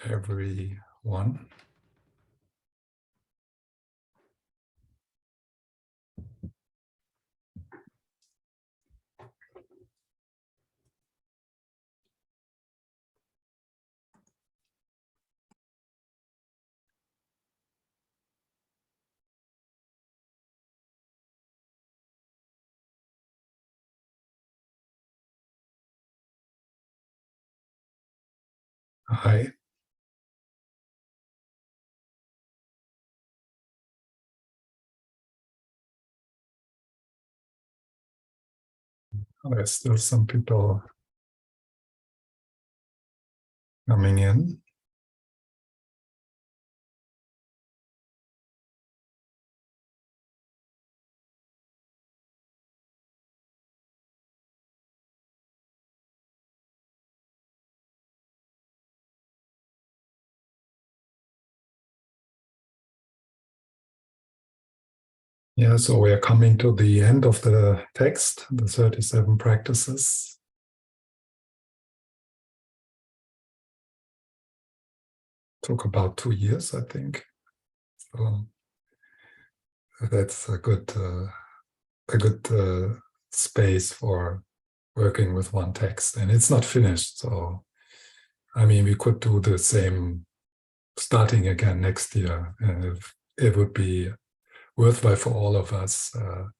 everyone. Hi. There's still some people coming in. Yeah, so we are coming to the end of the text, the 37 practices. Took about 2 years, I think. So that's a good space for working with one text, and it's not finished. So, I mean, we could do the same starting again next year, and it would be worthwhile for all of us to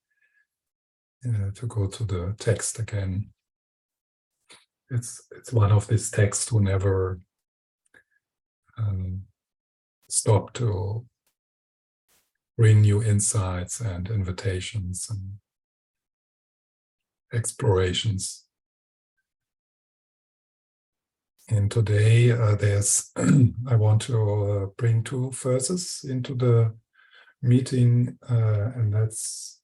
go to the text again. It's one of these texts who never stop to bring new insights and invitations and explorations. And today there's I want to bring 2 verses into the meeting, and that's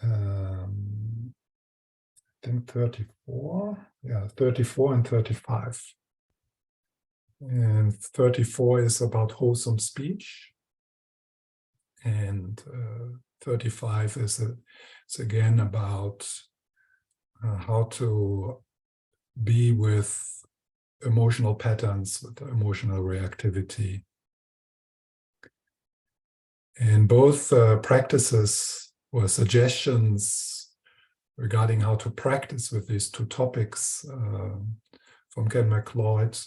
I think 34, 34 and 35. And 34 is about wholesome speech, and 35 is again about how to be with emotional patterns, with emotional reactivity. And both practices or suggestions regarding how to practice with these 2 topics from Ken MacLeod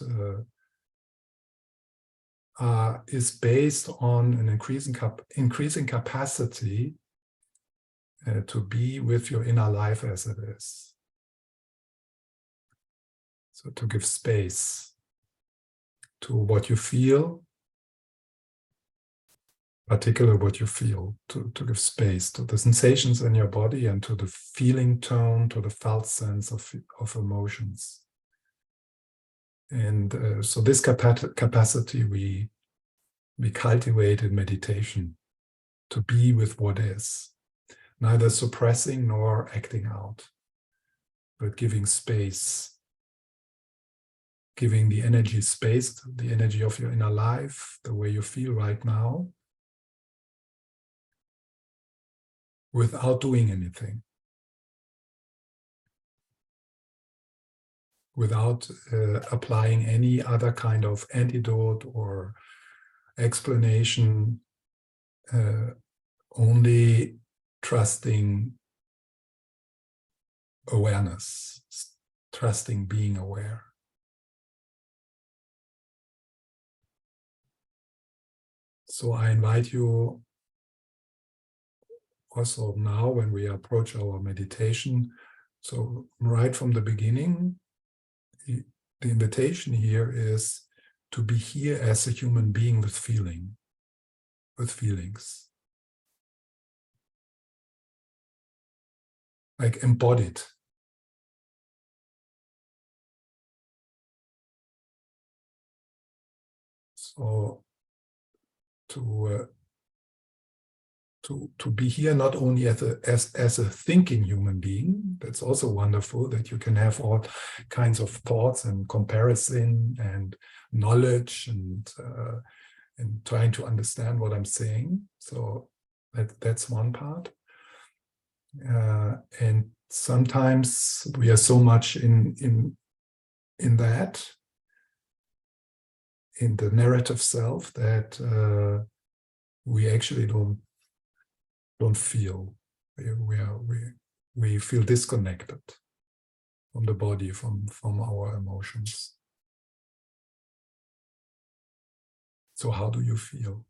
is based on an increasing capacity to be with your inner life as it is. So to give space to what you feel, particularly what you feel, to give space to the sensations in your body and to the feeling tone, to the felt sense of emotions. And so this capacity we cultivate in meditation, to be with what is, neither suppressing nor acting out, but giving space, giving the energy space, the energy of your inner life, the way you feel right now, without doing anything, without applying any other kind of antidote or explanation, only trusting awareness, trusting being aware. So I invite you also now, when we approach our meditation, so right from the beginning, the invitation here is to be here as a human being with feelings, like embodied. So to be here not only as a thinking human being, that's also wonderful, that you can have all kinds of thoughts and comparison and knowledge and trying to understand what I'm saying. So that's one part. And sometimes we are so much in in that, in the narrative self, that we actually don't feel. We feel disconnected from the body, from our emotions. So how do you feel?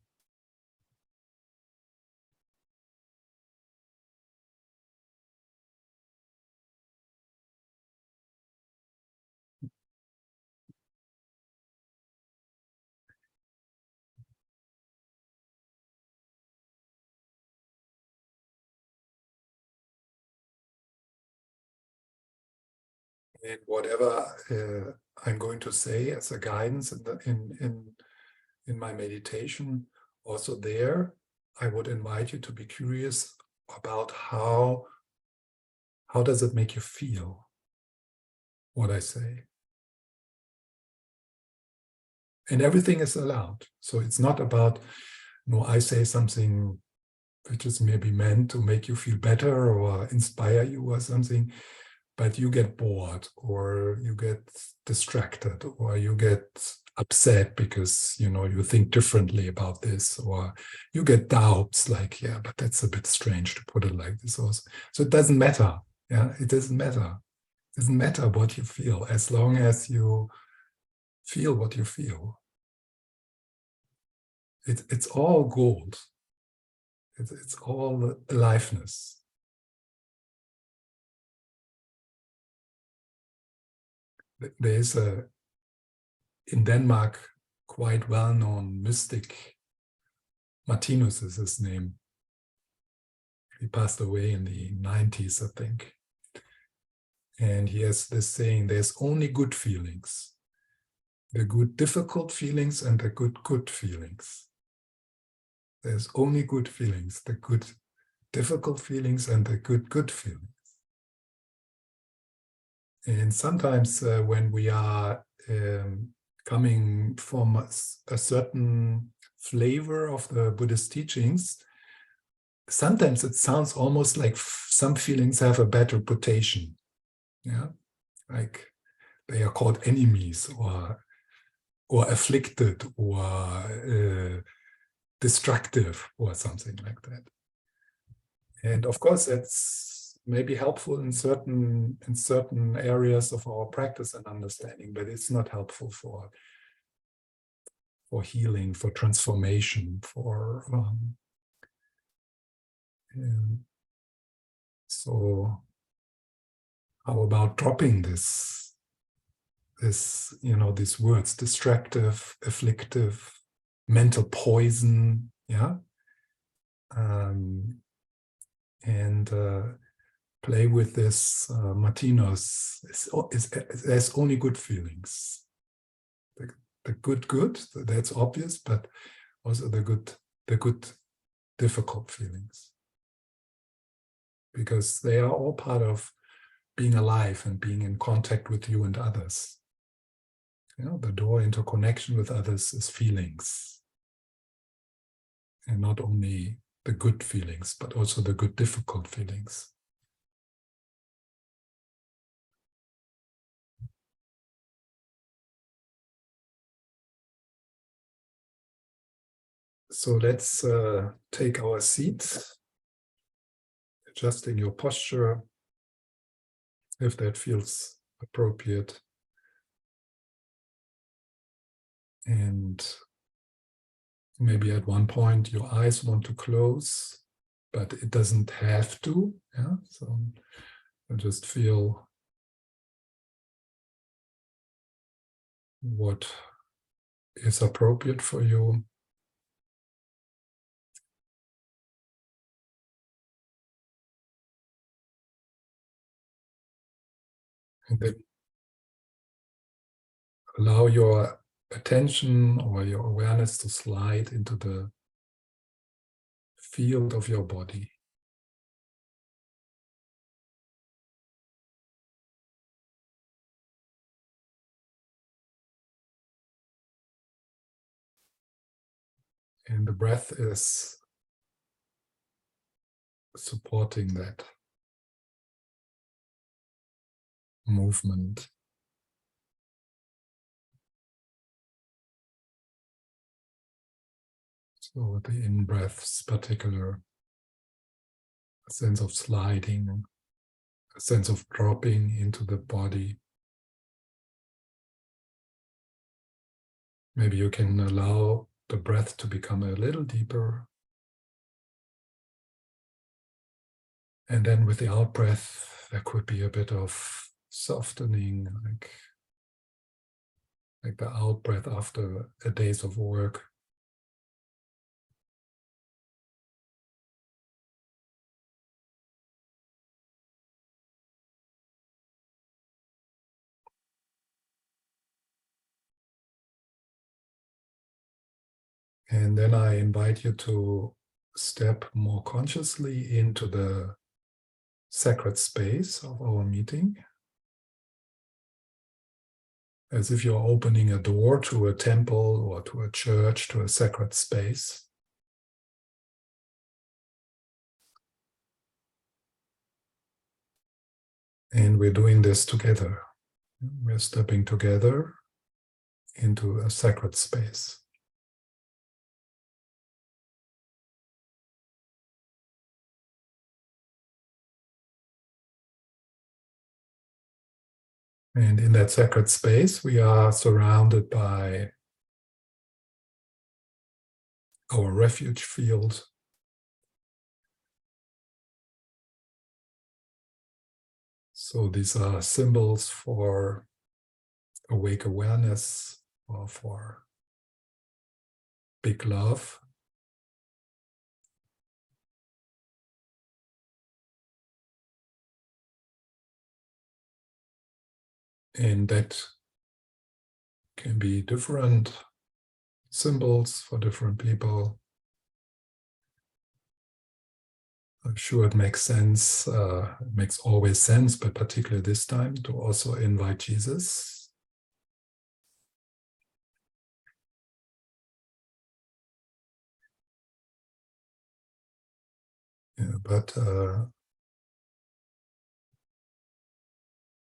And whatever I'm going to say as a guidance in my meditation, also there, I would invite you to be curious about how does it make you feel, what I say. And everything is allowed. So it's not about, I say something which is maybe meant to make you feel better or inspire you or something, but you get bored or you get distracted or you get upset because you think differently about this, or you get doubts like, yeah, but that's a bit strange to put it like this also. So it doesn't matter. Yeah, it doesn't matter. It doesn't matter what you feel as long as you feel what you feel. It's all gold. It's all aliveness. There is in Denmark, quite well-known mystic, Martinus is his name. He passed away in the 90s, I think. And he has this saying, there's only good feelings. The good difficult feelings and the good feelings. There's only good feelings, the good difficult feelings and the good feelings. And sometimes when we are coming from a certain flavor of the Buddhist teachings, sometimes it sounds almost like some feelings have a bad reputation. Yeah, like they are called enemies or afflicted or destructive or something like that. And of course, that's maybe helpful in certain areas of our practice and understanding, but it's not helpful for healing, for transformation, for so how about dropping these words, destructive, afflictive, mental poison, yeah, and play with this Martinus. There's only good feelings. The good, that's obvious, but also the good difficult feelings, because they are all part of being alive and being in contact with you and others. The door into connection with others is feelings, and not only the good feelings, but also the good difficult feelings. So let's take our seats, adjusting your posture if that feels appropriate. And maybe at one point your eyes want to close, but it doesn't have to. Yeah? So just feel what is appropriate for you. And then allow your attention or your awareness to slide into the field of your body. And the breath is supporting that movement. So the in-breaths, particular a sense of sliding, a sense of dropping into the body. Maybe you can allow the breath to become a little deeper. And then with the out-breath, there could be a bit of softening, like the out-breath after a days of work. And then I invite you to step more consciously into the sacred space of our meeting, as if you're opening a door to a temple or to a church, to a sacred space. And we're doing this together. We're stepping together into a sacred space. And in that sacred space, we are surrounded by our refuge field. So these are symbols for awake awareness or for big love. And that can be different symbols for different people. I'm sure it makes sense, it makes always sense, but particularly this time, to also invite Jesus. Yeah, but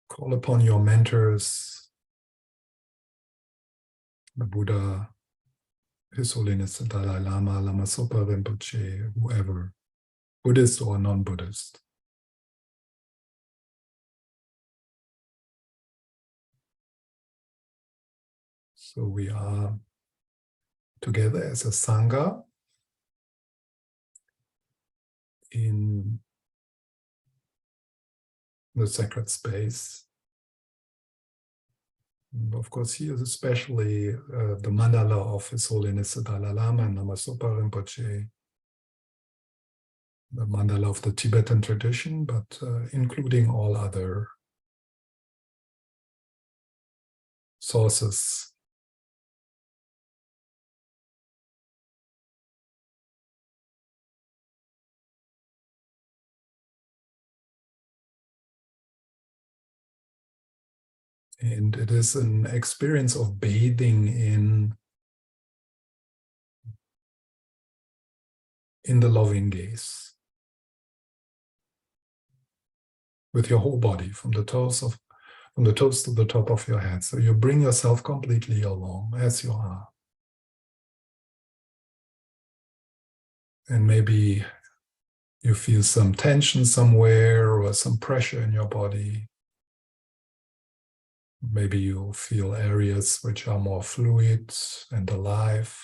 call upon your mentors, the Buddha, His Holiness the Dalai Lama, Lama Zopa Rinpoche, whoever, Buddhist or non-Buddhist. So we are together as a Sangha in the sacred space. And of course, here is especially the mandala of His Holiness the Dalai Lama and Lama Zopa Rinpoche, the mandala of the Tibetan tradition, but including all other sources. And it is an experience of bathing in the loving gaze with your whole body, from the toes to the top of your head. So you bring yourself completely along as you are. And maybe you feel some tension somewhere or some pressure in your body. Maybe you feel areas which are more fluid and alive.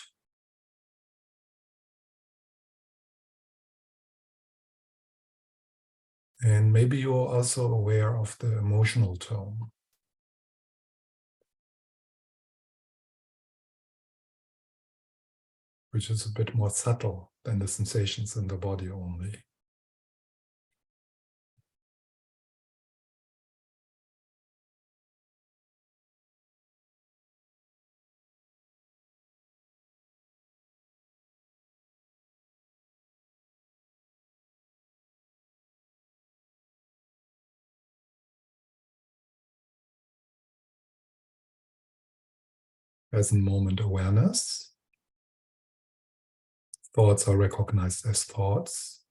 And maybe you're also aware of the emotional tone, which is a bit more subtle than the sensations in the body only. Present moment awareness. Thoughts are recognized as thoughts.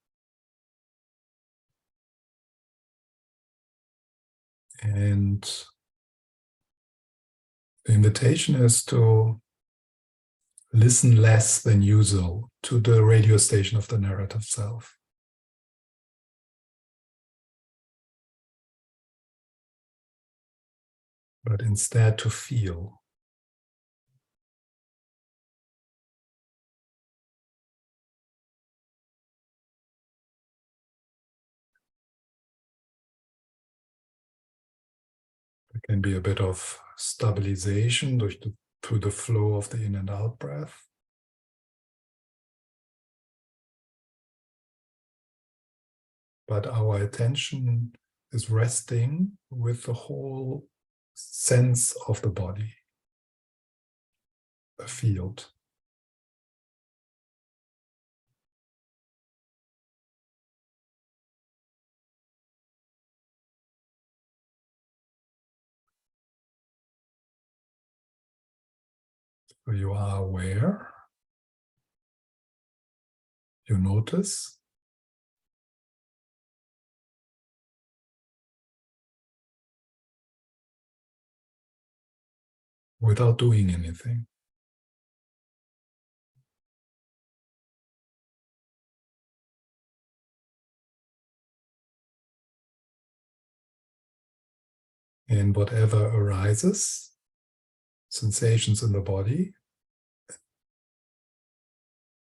And the invitation is to listen less than usual to the radio station of the narrative self. But instead to feel. There can be a bit of stabilization through the flow of the in and out breath. But our attention is resting with the whole sense of the body, a field. So you are aware, you notice, without doing anything. And whatever arises, sensations in the body,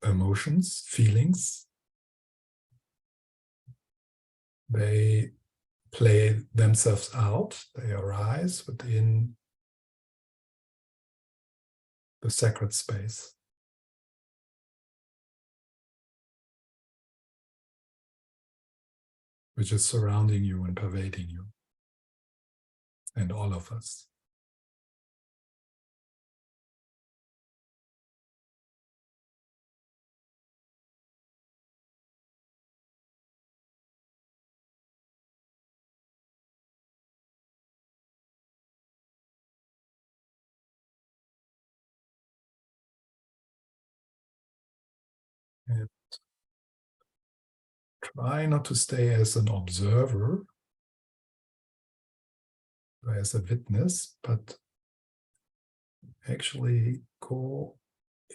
emotions, feelings, they play themselves out, they arise within the sacred space, which is surrounding you and pervading you, and all of us. And try not to stay as an observer, or as a witness, but actually go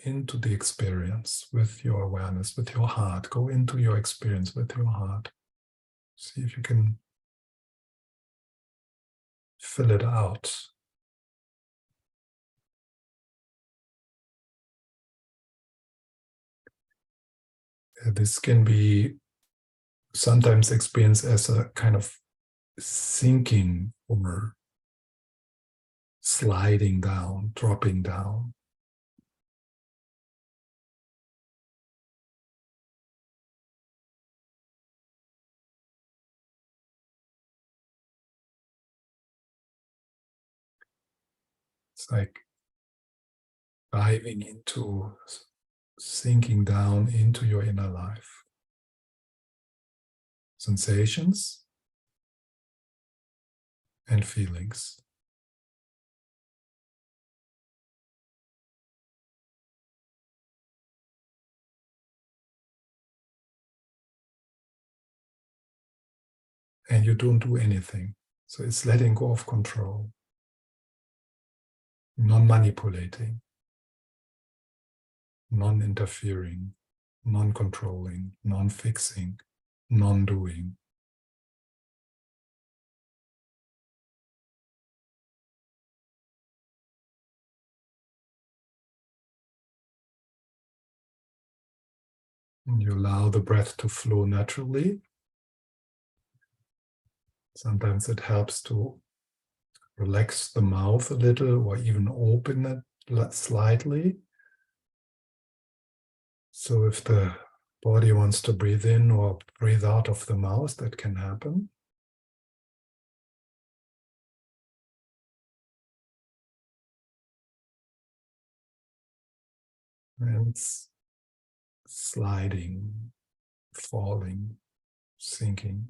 into the experience with your awareness, with your heart. Go into your experience with your heart. See if you can fill it out. This can be sometimes experienced as a kind of sinking or sliding down, dropping down. It's like diving into, sinking down into your inner life. Sensations and feelings. And you don't do anything. So it's letting go of control, non-manipulating, non-interfering, non-controlling, non-fixing, non-doing. And you allow the breath to flow naturally. Sometimes it helps to relax the mouth a little or even open it slightly. So if the body wants to breathe in or breathe out of the mouth, that can happen. And it's sliding, falling, sinking.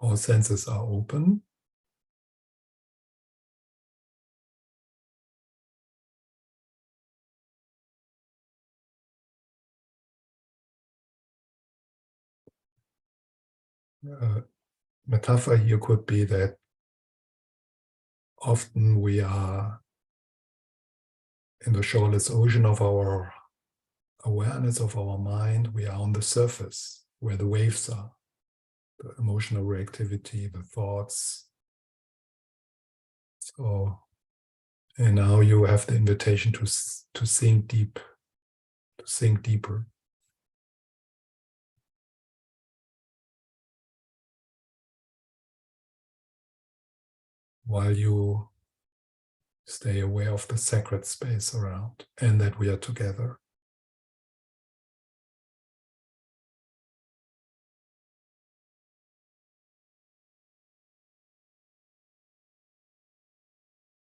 All senses are open. metaphor here could be that often we are in the shoreless ocean of our awareness, of our mind. We are on the surface where the waves are, the emotional reactivity, the thoughts. So, and now you have the invitation to sink deep, to sink deeper. While you stay aware of the sacred space around and that we are together.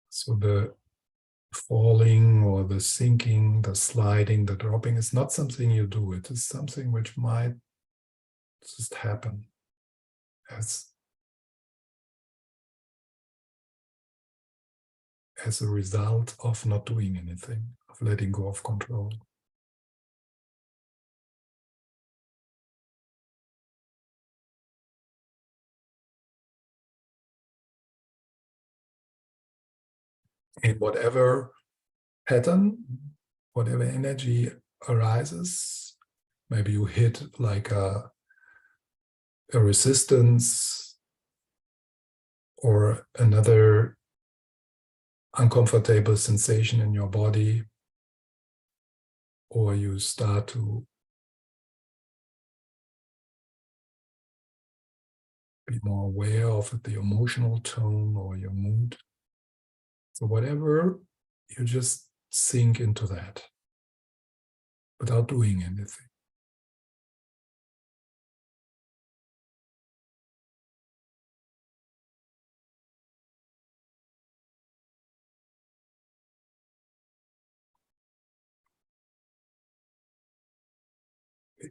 So the falling or the sinking, the sliding, the dropping is not something you do. It is something which might just happen as a result of not doing anything, of letting go of control. In whatever pattern, whatever energy arises, maybe you hit like a resistance or another uncomfortable sensation in your body, or you start to be more aware of the emotional tone or your mood. So whatever, you just sink into that without doing anything.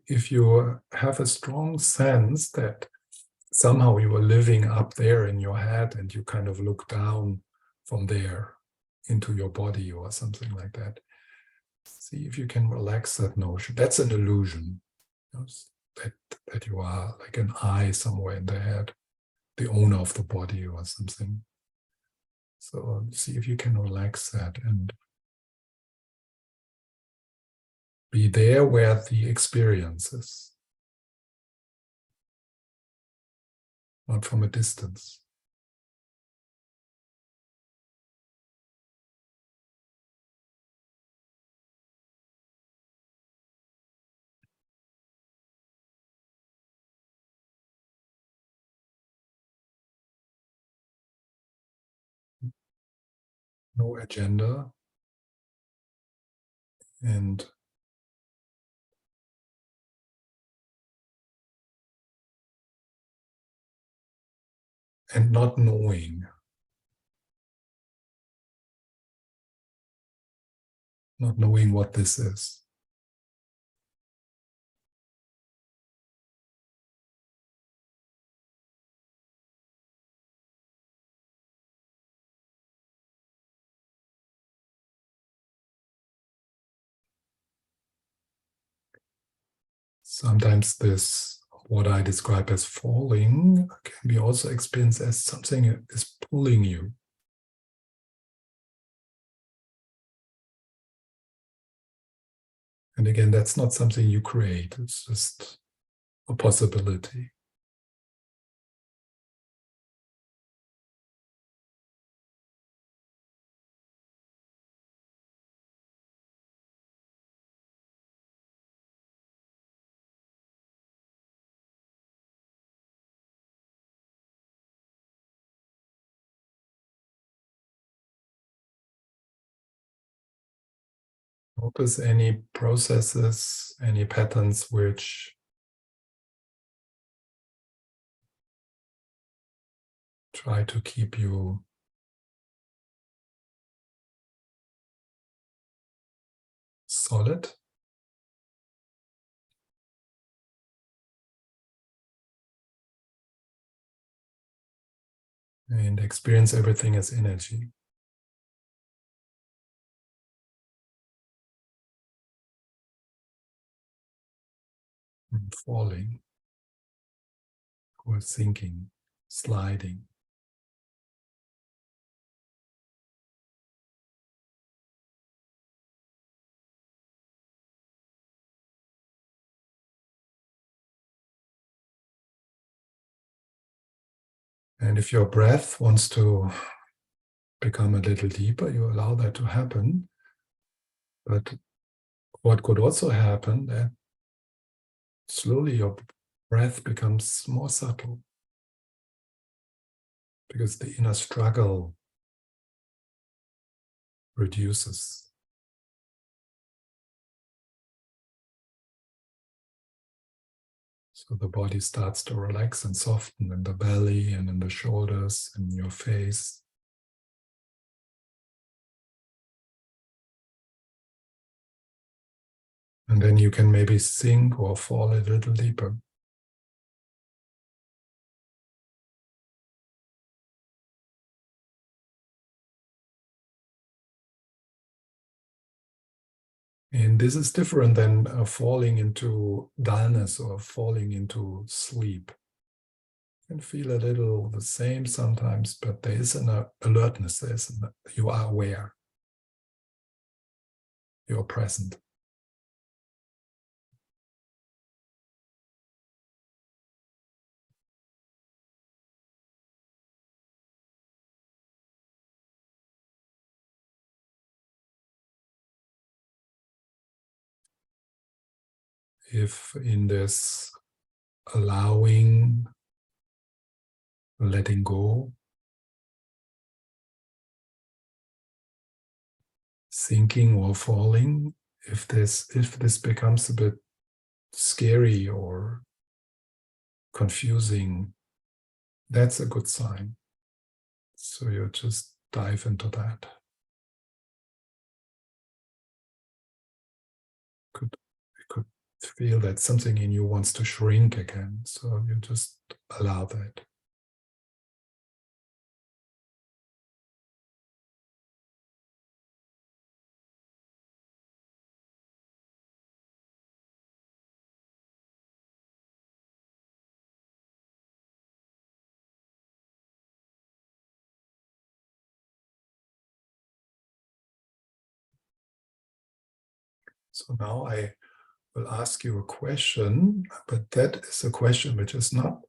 If you have a strong sense that somehow you are living up there in your head and you kind of look down from there into your body or something like that, see if you can relax that notion. That's an illusion, you know, that you are like an eye somewhere in the head, the owner of the body or something. So see if you can relax that and be there where the experience is, not from a distance. No agenda, and not knowing, what this is. Sometimes this, what I describe as falling, can be also experienced as something is pulling you. And again, that's not something you create, it's just a possibility. Notice any processes, any patterns which try to keep you solid. And experience everything as energy. And falling. or sinking, sliding. And if your breath wants to become a little deeper, you allow that to happen. But what could also happen that slowly your breath becomes more subtle because the inner struggle reduces. So the body starts to relax and soften in the belly and in the shoulders and your face. And then you can maybe sink or fall a little deeper. And this is different than falling into dullness or falling into sleep. You can feel a little the same sometimes, but there is an alertness. You are aware. You're present. If in this allowing, letting go, sinking or falling, if this becomes a bit scary or confusing, that's a good sign. So you just dive into that. You could feel that something in you wants to shrink again. So you just allow that. So now I will ask you a question, but that is a question which is not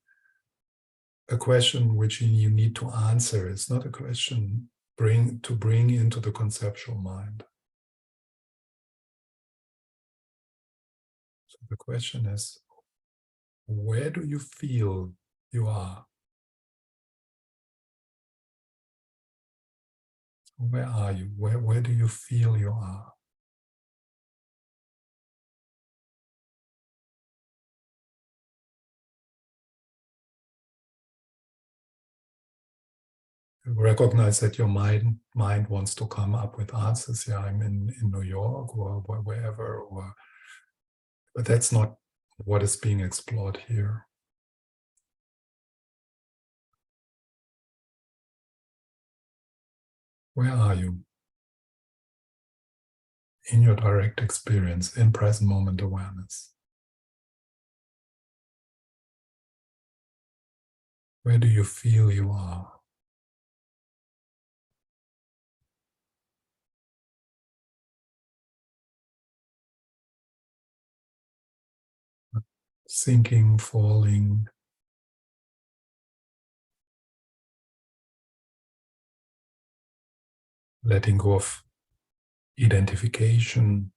a question which you need to answer. It's not a question to bring into the conceptual mind. So the question is, where do you feel you are? Where are you? Where do you feel you are? You recognize that your mind wants to come up with answers. Yeah, I'm in New York or wherever, but that's not what is being explored here. Where are you? In your direct experience, in present moment awareness. Where do you feel you are? Sinking, falling, letting go of identification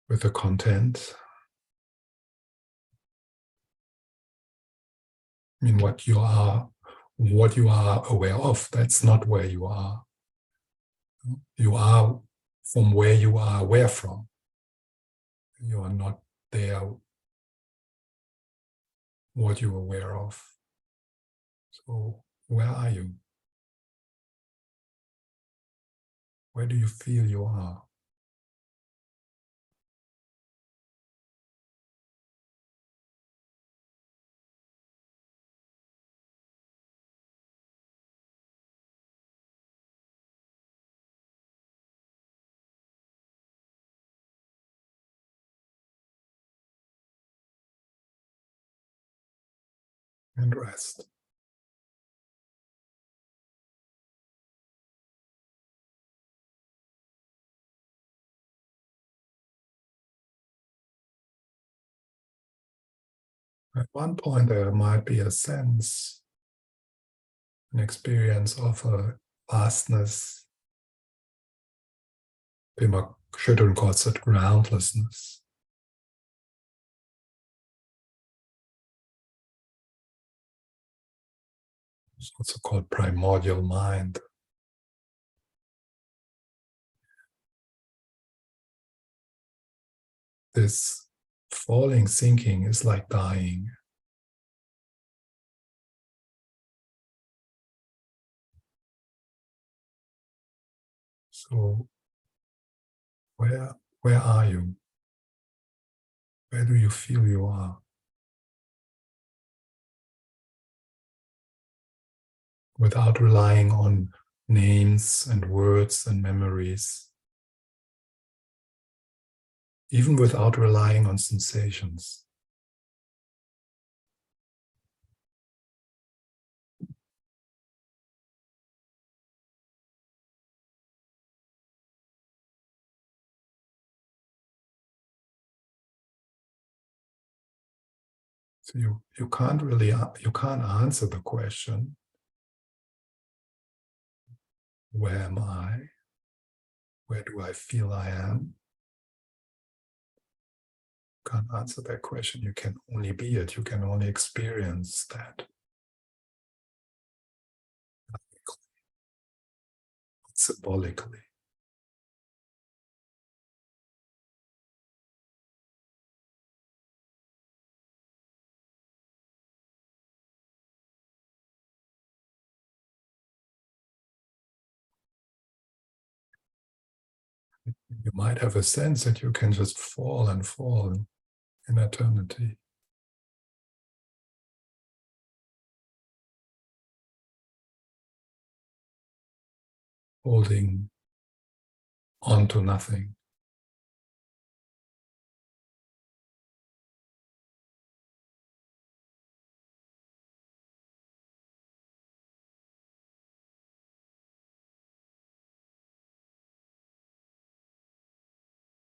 with the content. I mean, what you are aware of, that's not where you are. You are from where you are aware from. You are not there, what you're aware of. So where are you? Where do you feel you are? and rest. At one point, there might be a sense, an experience of a vastness. Pema Chodron calls it groundlessness. It's also called primordial mind. This falling, sinking is like dying. So where are you? Where do you feel you are? Without relying on names and words and memories. Even without relying on sensations. So you can't really, you can't answer the question, where am I? Where do I feel I am? You can't answer that question. You can only be it. You can only experience that. Symbolically. You might have a sense that you can just fall and fall in eternity. Holding on to nothing.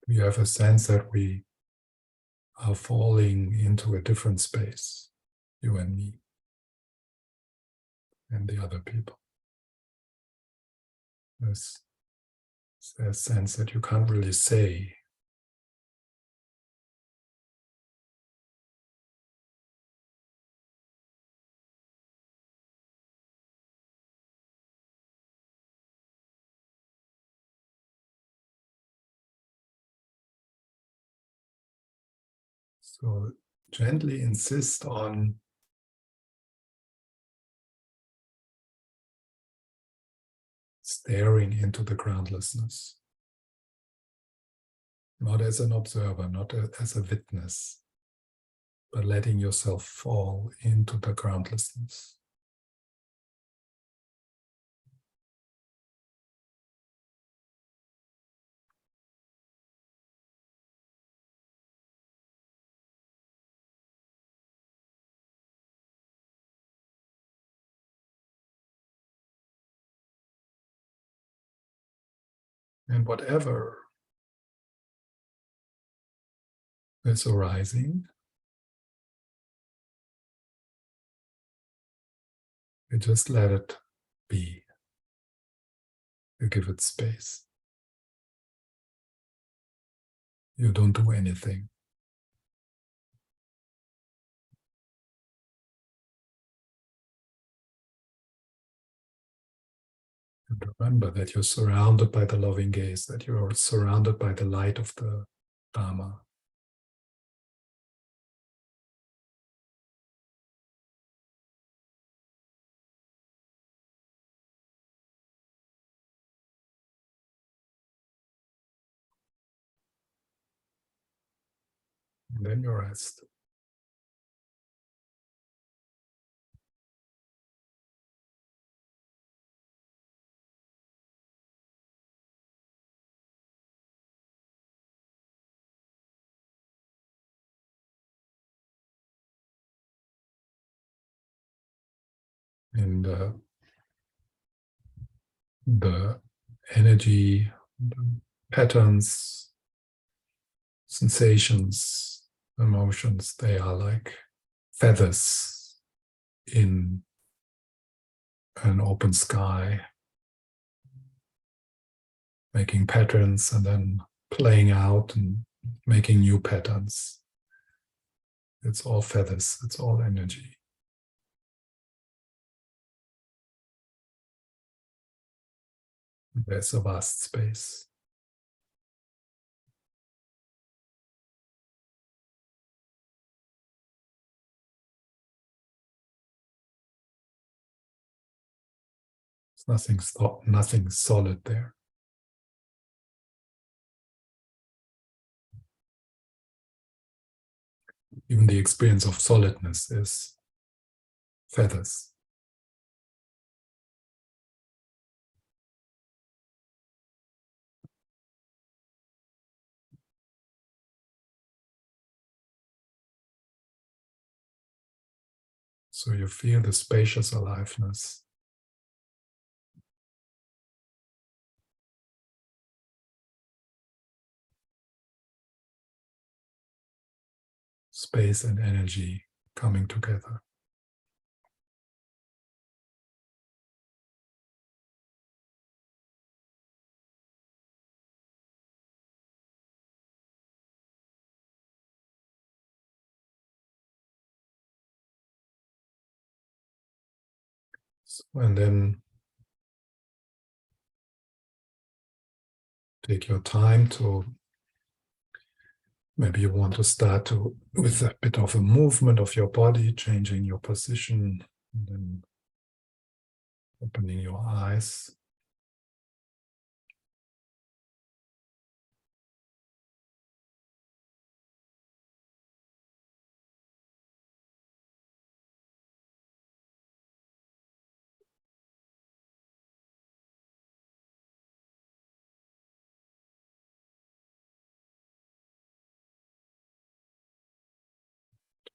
You have a sense that we are falling into a different space, you and me, and the other people. There's a sense that you can't really say. So gently insist on staring into the groundlessness, not as an observer, not as a witness, but letting yourself fall into the groundlessness. And whatever is arising, you just let it be. You give it space. You don't do anything. And remember that you're surrounded by the loving gaze, that you're surrounded by the light of the Dharma. And then you rest. in the energy, the patterns, sensations, emotions, they are like feathers in an open sky, making patterns and then playing out and making new patterns. It's all feathers, it's all energy. There's a vast space. There's nothing solid there. Even the experience of solidness is feathers. So you feel the spacious aliveness. Space and energy coming together. And then take your time to, maybe you want to start with a bit of a movement of your body, changing your position, and then opening your eyes.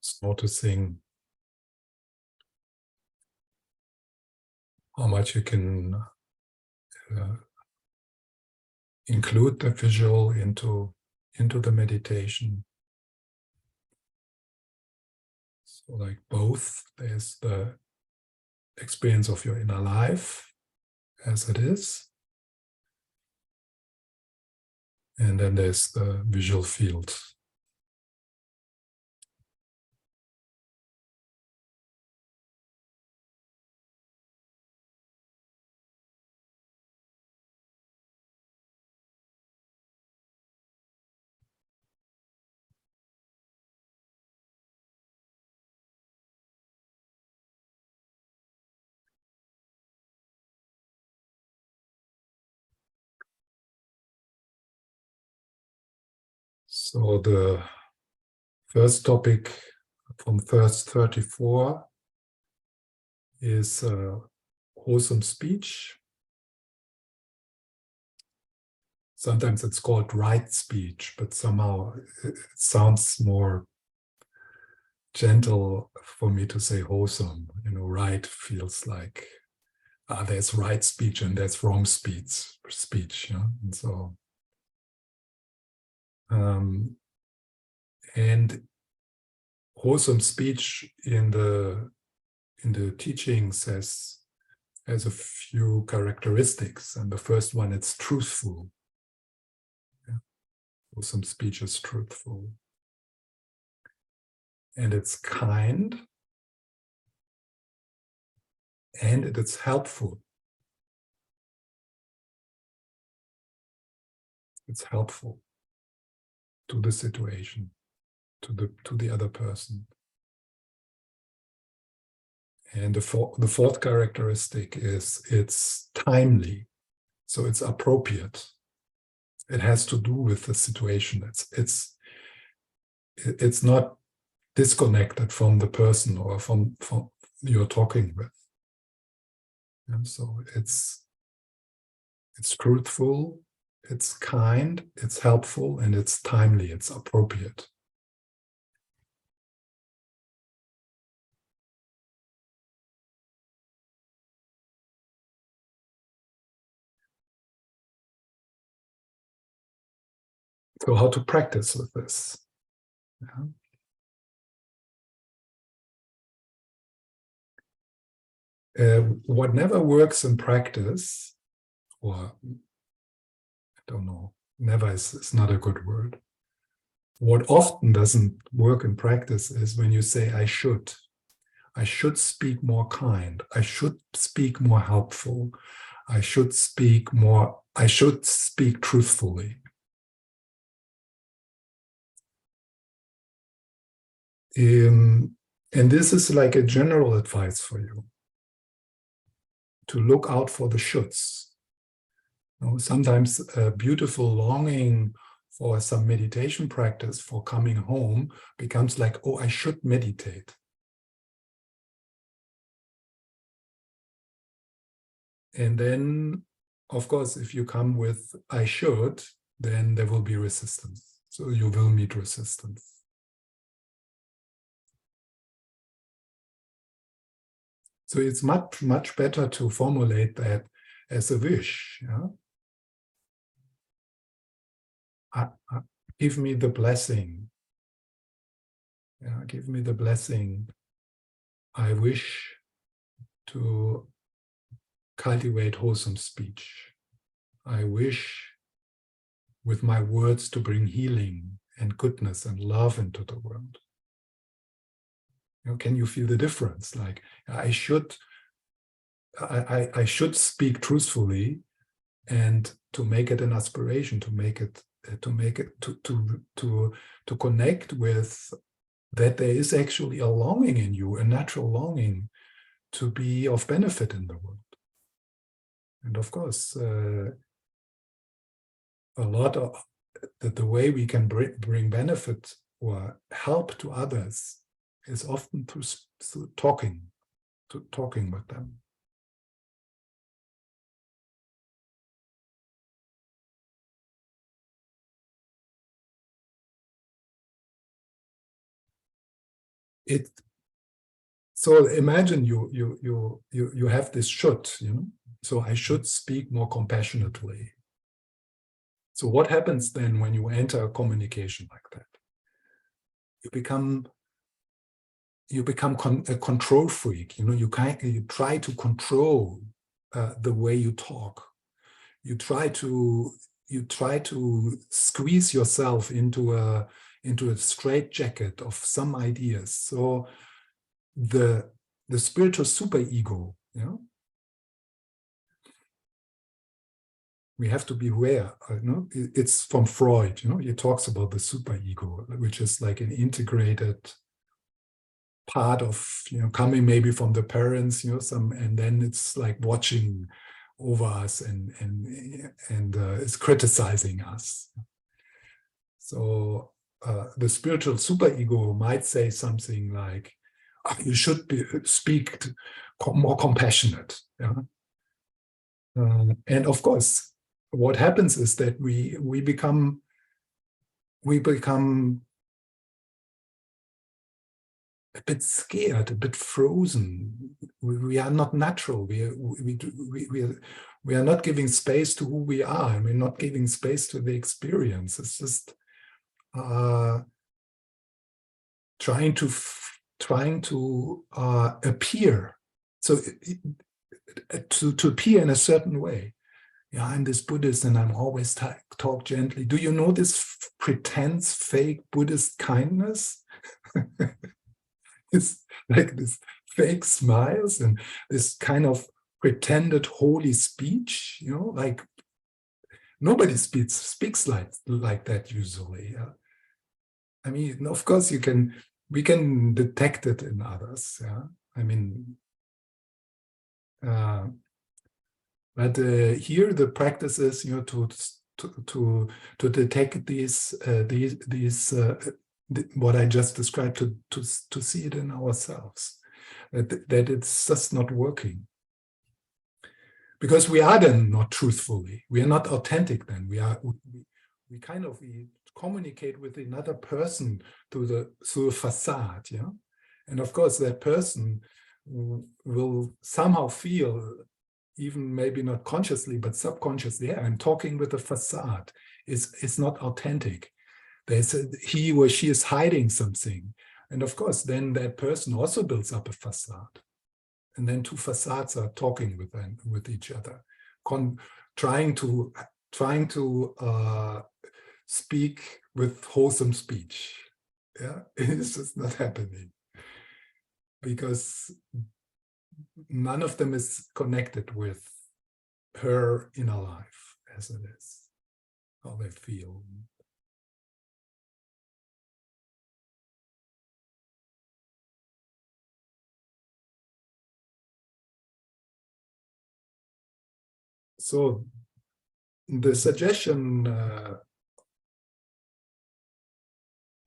Just noticing how much you can include the visual into the meditation. So like both, there's the experience of your inner life as it is, and then there's the visual field. So the first topic from verse 34 is wholesome speech. Sometimes it's called right speech, but somehow it sounds more gentle for me to say wholesome. You know, right feels like there's right speech and there's wrong speech. Yeah? And so, and wholesome speech in the teachings has a few characteristics, and the first one, it's truthful. Yeah? Wholesome speech is truthful, and it's kind, and it's helpful. It's helpful to the situation, to the other person. And the fourth characteristic is it's timely, so it's appropriate. It has to do with the situation. It's not disconnected from the person or from you're talking with. And so it's truthful, it's kind, it's helpful, and it's timely, it's appropriate. So how to practice with this? What never works in practice, or I don't know, never is not a good word. What often doesn't work in practice is when you say, I should speak more kind, I should speak more helpful, I should speak truthfully. And this is like a general advice for you, to look out for the shoulds. You know, sometimes a beautiful longing for some meditation practice, for coming home, becomes like, oh, I should meditate. And then, of course, if you come with I should, then there will be resistance. So you will meet resistance. So it's much, much better to formulate that as a wish. Yeah? Give me the blessing. Yeah, give me the blessing. I wish to cultivate wholesome speech. I wish with my words to bring healing and goodness and love into the world. You know, can you feel the difference? Like I should speak truthfully, and to make it an aspiration, to connect with that there is actually a longing in you, a natural longing to be of benefit in the world. And of course, a lot of the way we can bring benefit or help to others is often through talking with them. So imagine you have this should, you know. So I should speak more compassionately. So what happens then when you enter a communication like that? You become a control freak. You know, you try to control the way you talk. You try to squeeze yourself into a straitjacket of some ideas. So the spiritual superego, you know, we have to be aware. You know, it's from Freud. You know, he talks about the superego, which is like an integrated part of, you know, coming maybe from the parents, you know, and then it's like watching over us and is criticizing us. So the spiritual superego might say something like, oh, you should speak more compassionate. Yeah? And of course, what happens is that we become a bit scared, a bit frozen. We are not natural. We are not giving space to who we are, and we're not giving space to the experience. It's just trying to appear. So to appear in a certain way. Yeah, I'm this Buddhist and I'm always talk gently. Do you know this pretense, fake Buddhist kindness? It's like this fake smiles and this kind of pretended holy speech, you know, like nobody speaks like that usually. I mean, of course we can detect it in others. Yeah, I mean, but here the practice is, you know, to detect these what I just described, to see it in ourselves, that it's just not working. Because we are then not truthfully, we are not authentic then. We communicate with another person through a facade, yeah? And of course that person will somehow feel, even maybe not consciously, but subconsciously, yeah, I'm talking with a facade. It's not authentic. He or she is hiding something. And of course, then that person also builds up a facade. And then two facades are talking with each other, trying to speak with wholesome speech. Yeah, it's just not happening because none of them is connected with her inner life as it is, how they feel. So the suggestion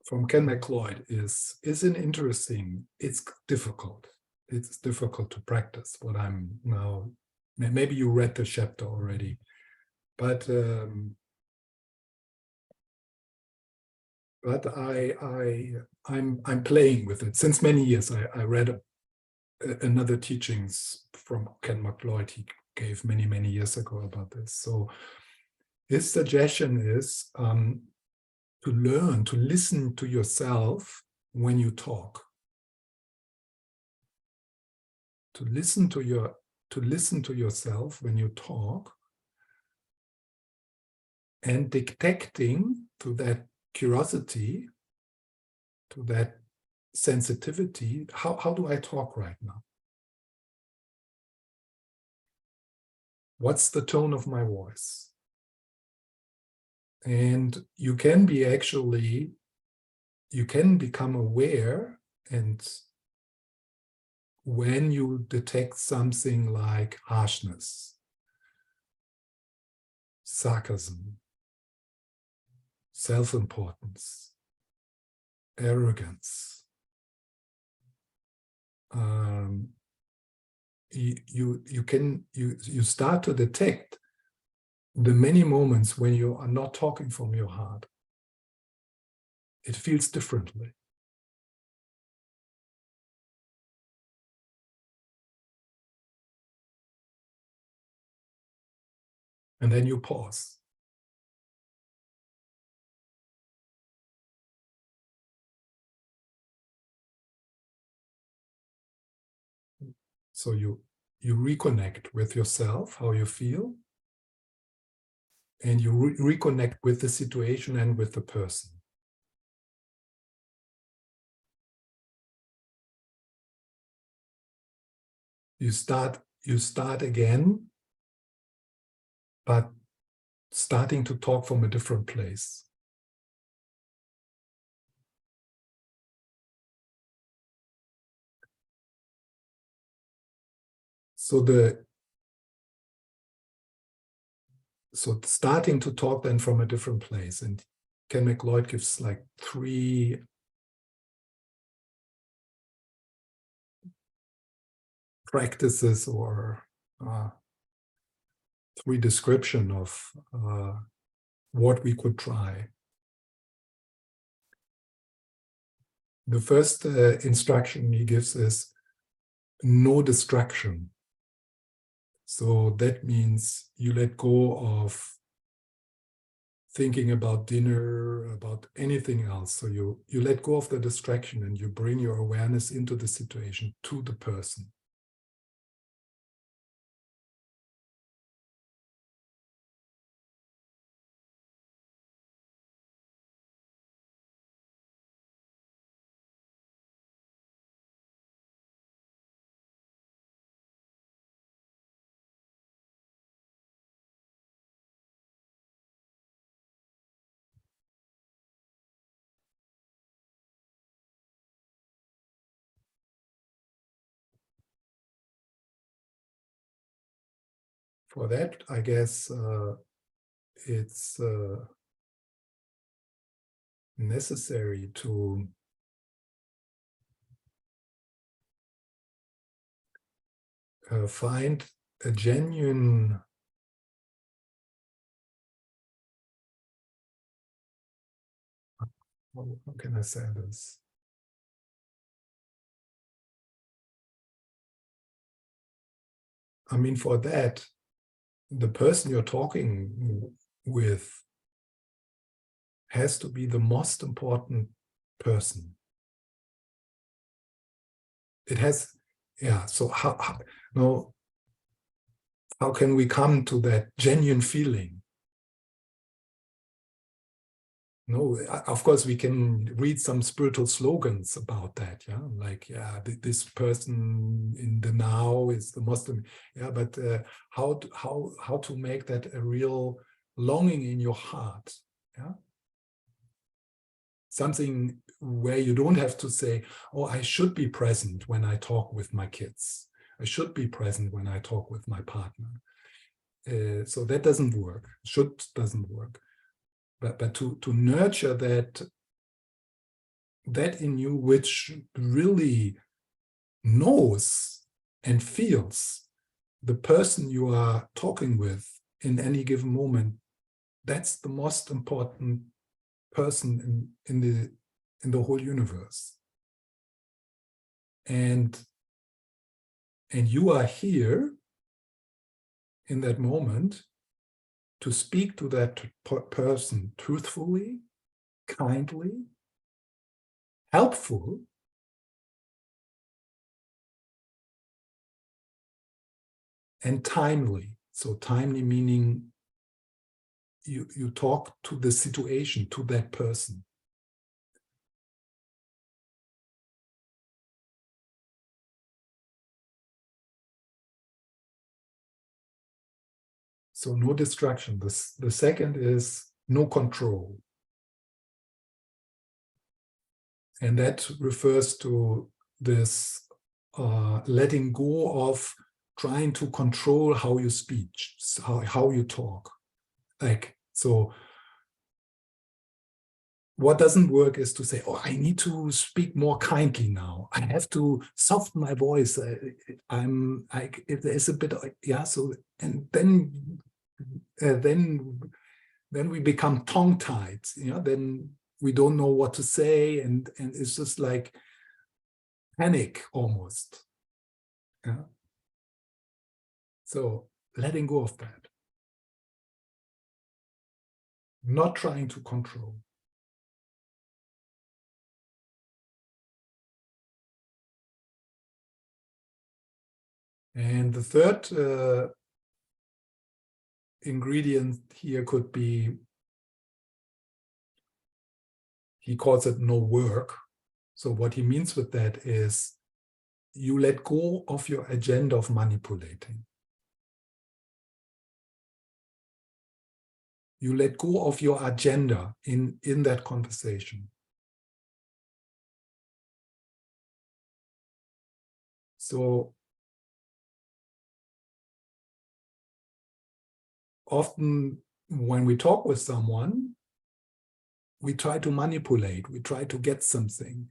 from Ken MacLeod is an interesting, it's difficult. It's difficult to practice what I'm now, maybe you read the chapter already, but I'm playing with it. Since many years, I read another teachings from Ken MacLeod he gave many years ago about this. So his suggestion is to learn to listen to yourself when you talk. To listen to yourself when you talk, and detecting to that curiosity, to that sensitivity, how do I talk right now? What's the tone of my voice? And you can become aware, and when you detect something like harshness, sarcasm, self-importance, arrogance, you start to detect the many moments when you are not talking from your heart. It feels differently. And then you pause. So you reconnect with yourself, how you feel, and you reconnect with the situation and with the person. You start again, but starting to talk from a different place. So starting to talk then from a different place, and Ken MacLeod gives like 3 practices or 3 description of what we could try. The first instruction he gives is no distraction. So that means you let go of thinking about dinner, about anything else. So you let go of the distraction and you bring your awareness into the situation, to the person. For that, I guess it's necessary to find a genuine how can I say this? I mean, for that, the person you're talking with has to be the most important person. It has, yeah. So no, how can we come to that genuine feeling? No, of course we can read some spiritual slogans about that, yeah, like, yeah, this person in the now is the most, yeah, but how to make that a real longing in your heart, yeah, something where you don't have to say, oh, I should be present when I talk with my kids, I should be present when I talk with my partner. So that doesn't work. Should doesn't work. But to nurture that in you which really knows and feels the person you are talking with in any given moment, that's the most important person in the whole universe. And you are here in that moment to speak to that person truthfully, kindly, helpful, and timely. So timely meaning you talk to the situation, to that person. So no distraction. The second is no control. And that refers to this letting go of trying to control how you speak, how you talk. Like, so what doesn't work is to say, oh, I need to speak more kindly now. I have to soften my voice. If there's a bit, yeah, so, and then we become tongue-tied, you know, then we don't know what to say, and it's just like panic almost. Yeah. So letting go of that. Not trying to control. And the third ingredient here could be, he calls it no work. So what he means with that is you let go of your agenda of manipulating. You let go of your agenda in that conversation. So often when we talk with someone, we try to manipulate, we try to get something.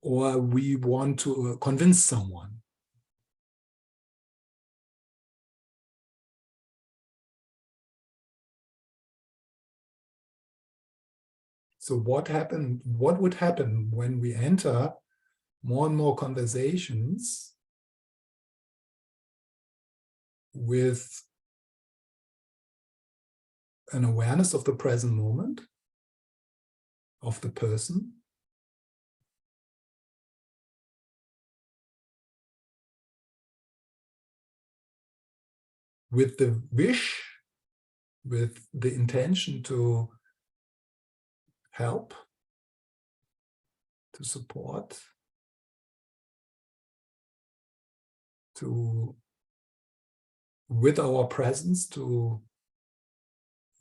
Or we want to convince someone. So what would happen when we enter more and more conversations with an awareness of the present moment, of the person, with the wish, with the intention to help, to support, to, with our presence, to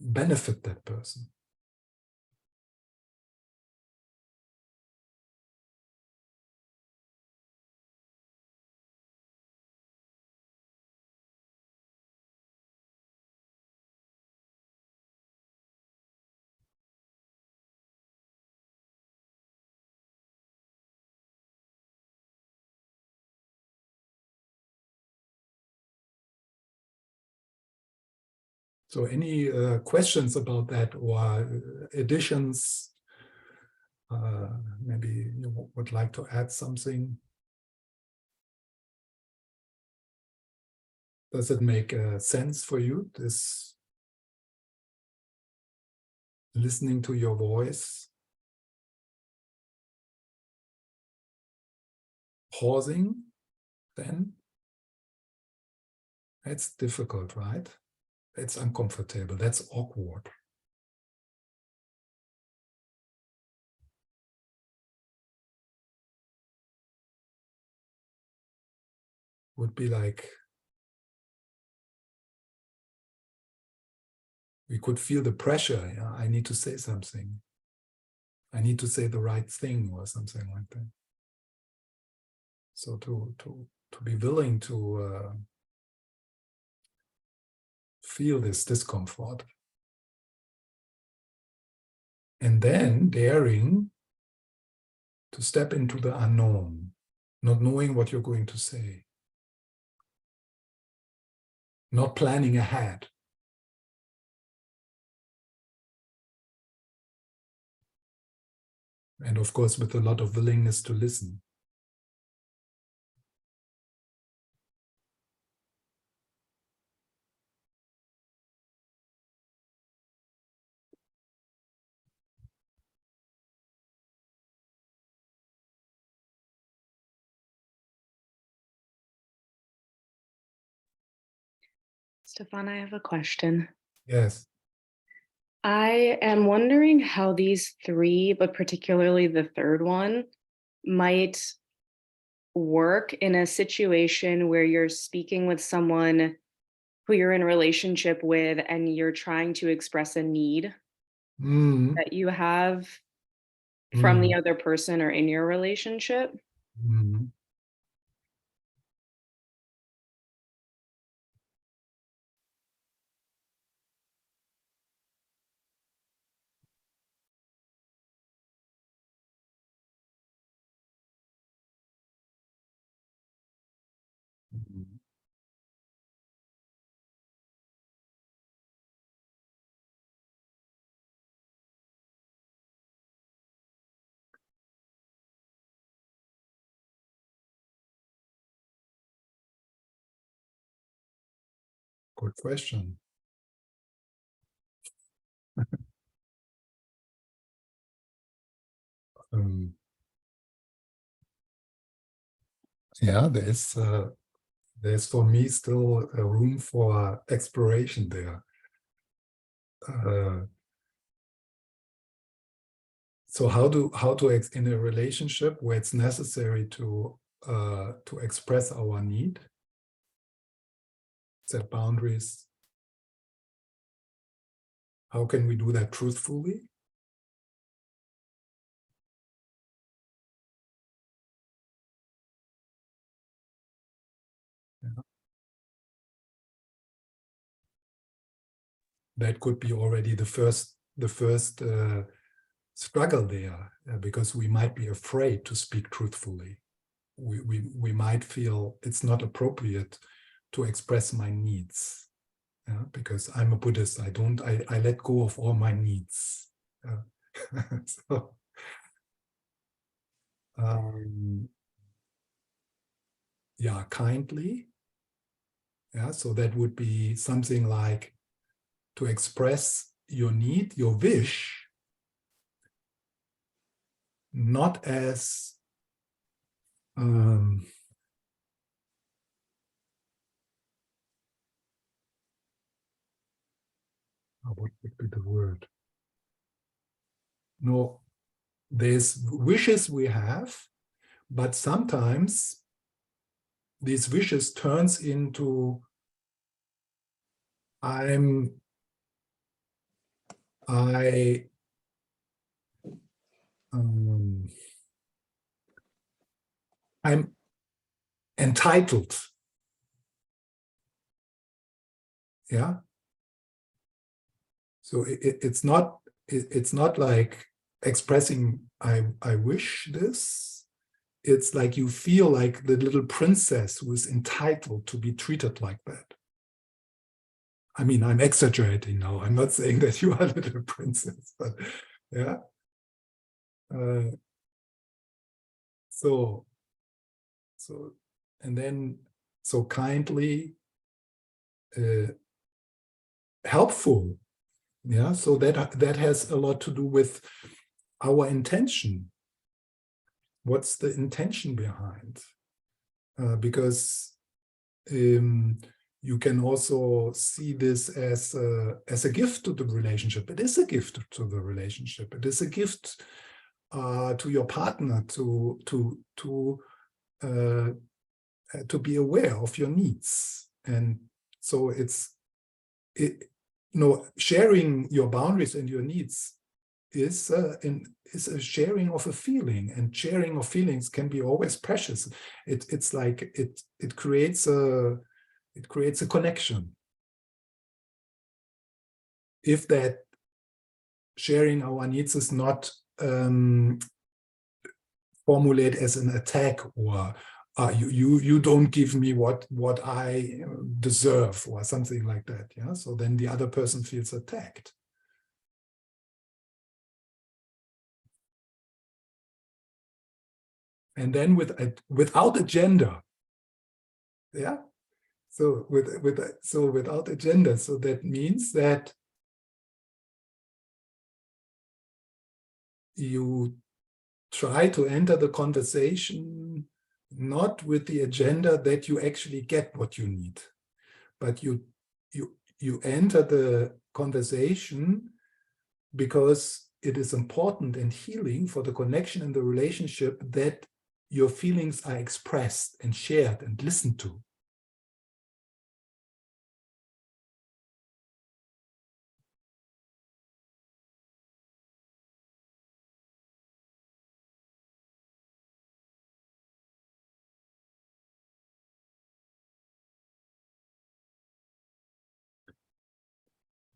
benefit that person. So any questions about that, or additions? Maybe you would like to add something? Does it make sense for you, this listening to your voice, pausing then? It's difficult, right? It's uncomfortable, that's awkward. Would be like, we could feel the pressure. Yeah? I need to say something. I need to say the right thing or something like that. So to be willing to feel this discomfort. And then daring to step into the unknown, not knowing what you're going to say, not planning ahead. And of course, with a lot of willingness to listen. Stephan, I have a question. Yes. I am wondering how these three, but particularly the third one, might work in a situation where you're speaking with someone who you're in a relationship with and you're trying to express a need Mm. that you have from the Mm. other person or in your relationship. Mm. Mm. Good question. Um, yeah, there's for me still a room for exploration there. So how to in a relationship where it's necessary to express our need, set boundaries. How can we do that truthfully? Yeah. That could be already the first struggle there, because we might be afraid to speak truthfully. We might feel it's not appropriate to express my needs, because I'm a Buddhist. I let go of all my needs. So, yeah, kindly. Yeah, so that would be something like to express your need, your wish, not as what would be the word? No, there's wishes we have, but sometimes these wishes turns into I I'm entitled. Yeah. So it's not like expressing I wish this. It's like you feel like the little princess who is entitled to be treated like that. I mean, I'm exaggerating now. I'm not saying that you are a little princess, but yeah. So and then so kindly helpful. Yeah, so that has a lot to do with our intention. What's the intention behind? Because you can also see this as a gift to the relationship. It is a gift to the relationship. It is a gift to your partner to be aware of your needs. And so sharing your boundaries and your needs is a sharing of a feeling, and sharing of feelings can be always precious. It's like it creates a connection. If that sharing our needs is not formulated as an attack, or you don't give me what I deserve, or something like that. Yeah, so then the other person feels attacked. And then without agenda, yeah. So without agenda, so that means that you try to enter the conversation not with the agenda that you actually get what you need, but you enter the conversation because it is important and healing for the connection in the relationship that your feelings are expressed and shared and listened to.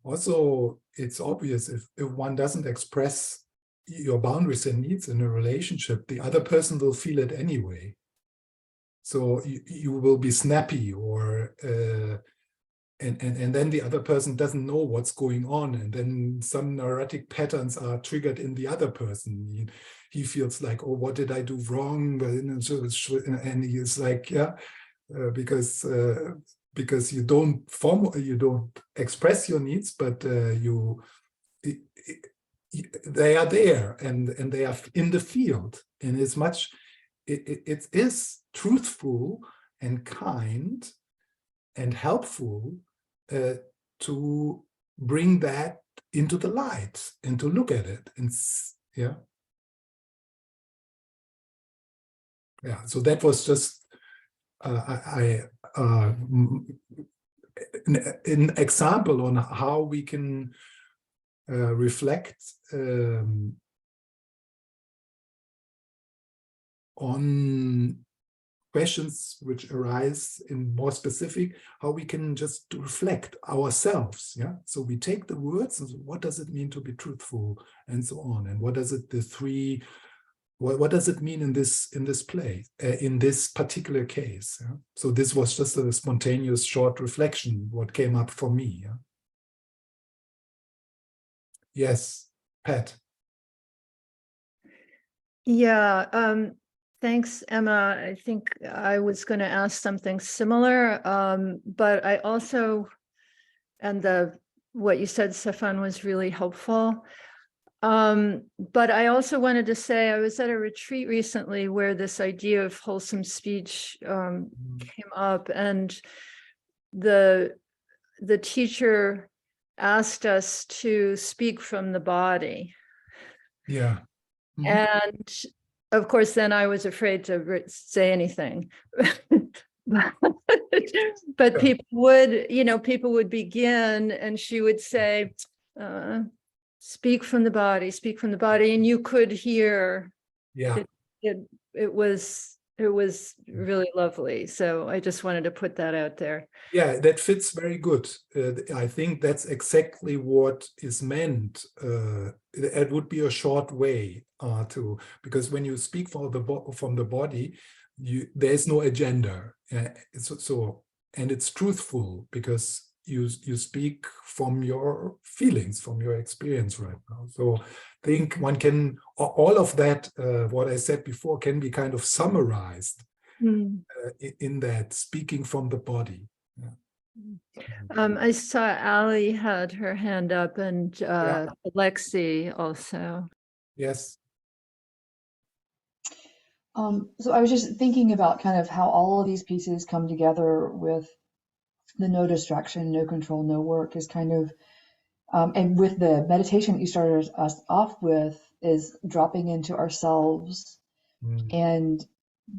Also, it's obvious if one doesn't express your boundaries and needs in a relationship, the other person will feel it anyway. So you will be snappy, or and then the other person doesn't know what's going on, and then some neurotic patterns are triggered in the other person. He feels like, oh, what did I do wrong? And he is like, yeah, because you don't express your needs, but they are there, and they are in the field, and it is truthful and kind and helpful to bring that into the light and to look at it. And yeah. So that was just an example on how we can reflect on questions which arise in more specific, how we can just reflect ourselves. Yeah, so we take the words and what does it mean to be truthful, and so on, and what does it what does it mean in this place, in this particular case. Yeah? So this was just a spontaneous short reflection what came up for me. Yeah? Yes, Pat. Yeah, thanks, Emma. I think I was going to ask something similar, but I also, and what you said, Stephan, was really helpful. But I also wanted to say I was at a retreat recently where this idea of wholesome speech came up, and the teacher asked us to speak from the body. Yeah. Mm-hmm. And of course, then I was afraid to say anything. But people would begin, and she would say, speak from the body, and you could hear. Yeah. It was really lovely. So I just wanted to put that out there. Yeah, that fits very good. I think that's exactly what is meant. It would be a short way because when you speak from the body, there's no agenda. And it's truthful because you speak from your feelings, from your experience right now. So I think one can, all of that, what I said before, can be kind of summarized in that speaking from the body. Yeah. I saw Ali had her hand up, and Alexi also. Yes. So I was just thinking about kind of how all of these pieces come together with the no distraction, no control, no work is kind of, and with the meditation that you started us off with is dropping into ourselves and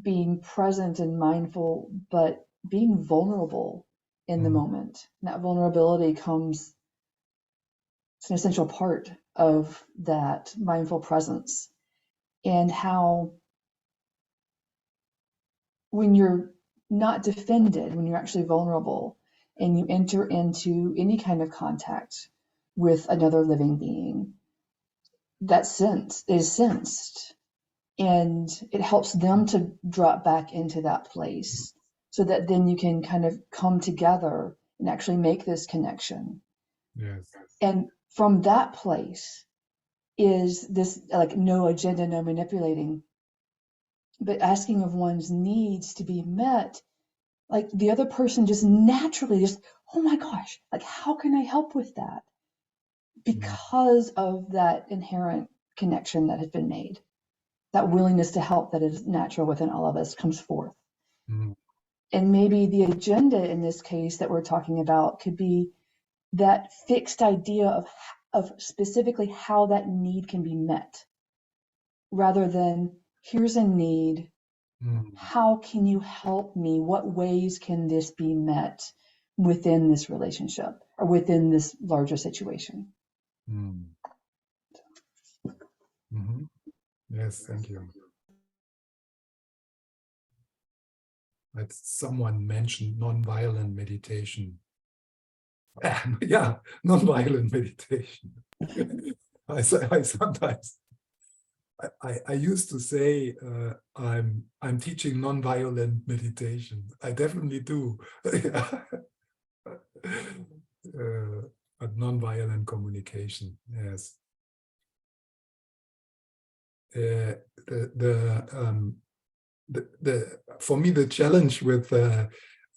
being present and mindful, but being vulnerable in the moment. And that vulnerability comes, it's an essential part of that mindful presence, and how when you're not defended, when you're actually vulnerable and you enter into any kind of contact with another living being, that sense is sensed, and it helps them to drop back into that place so that then you can kind of come together and actually make this connection. Yes. And from that place is this, like, no agenda, no manipulating, but asking of one's needs to be met. Like, the other person just naturally just, oh my gosh, like, how can I help with that? Because of that inherent connection that has been made, that willingness to help that is natural within all of us comes forth. And maybe the agenda in this case that we're talking about could be that fixed idea of specifically how that need can be met, rather than here's a need, how can you help me? What ways can this be met within this relationship or within this larger situation? Yes, thank you. Someone mentioned nonviolent meditation. Yeah, nonviolent meditation. I sometimes I used to say I'm teaching nonviolent meditation. I definitely do. But nonviolent communication, yes. For me, the challenge with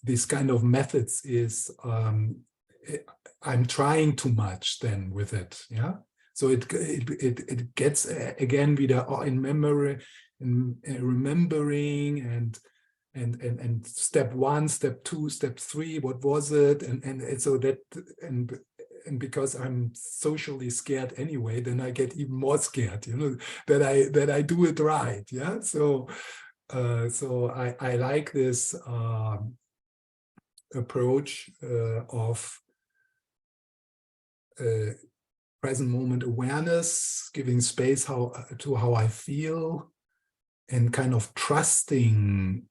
these kind of methods is I'm trying too much then with it, yeah. So it gets again wieder in memory, in remembering and step 1, step 2, step 3. What was it? And so that and because I'm socially scared anyway, then I get even more scared, you know, that I do it right, yeah. So I like this approach of present moment awareness, giving space to how I feel, and kind of trusting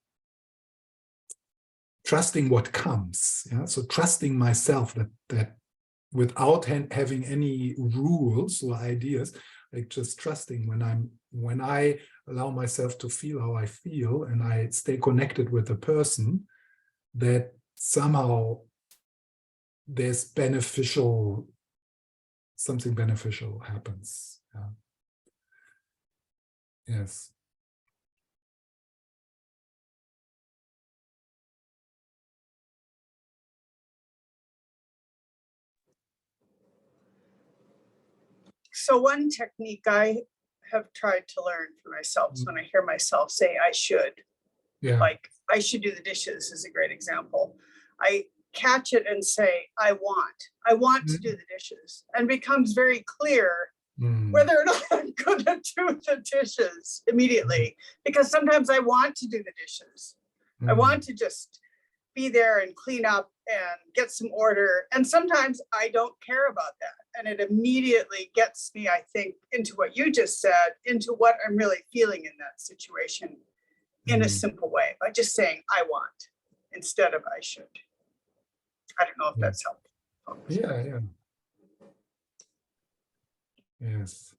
what comes. Yeah, so trusting myself that without having any rules or ideas, like just trusting when I allow myself to feel how I feel and I stay connected with the person, that somehow there's something beneficial happens. Yeah. Yes. So one technique I have tried to learn for myself is when I hear myself say I should, like I should do the dishes is a great example. I catch it and say, I want to do the dishes, and becomes very clear whether or not I'm going to do the dishes immediately, because sometimes I want to do the dishes. I want to just be there and clean up and get some order. And sometimes I don't care about that. And it immediately gets me, I think, into what you just said, into what I'm really feeling in that situation in a simple way, by just saying I want instead of I should. I don't know if that's helpful. Yeah. Yes.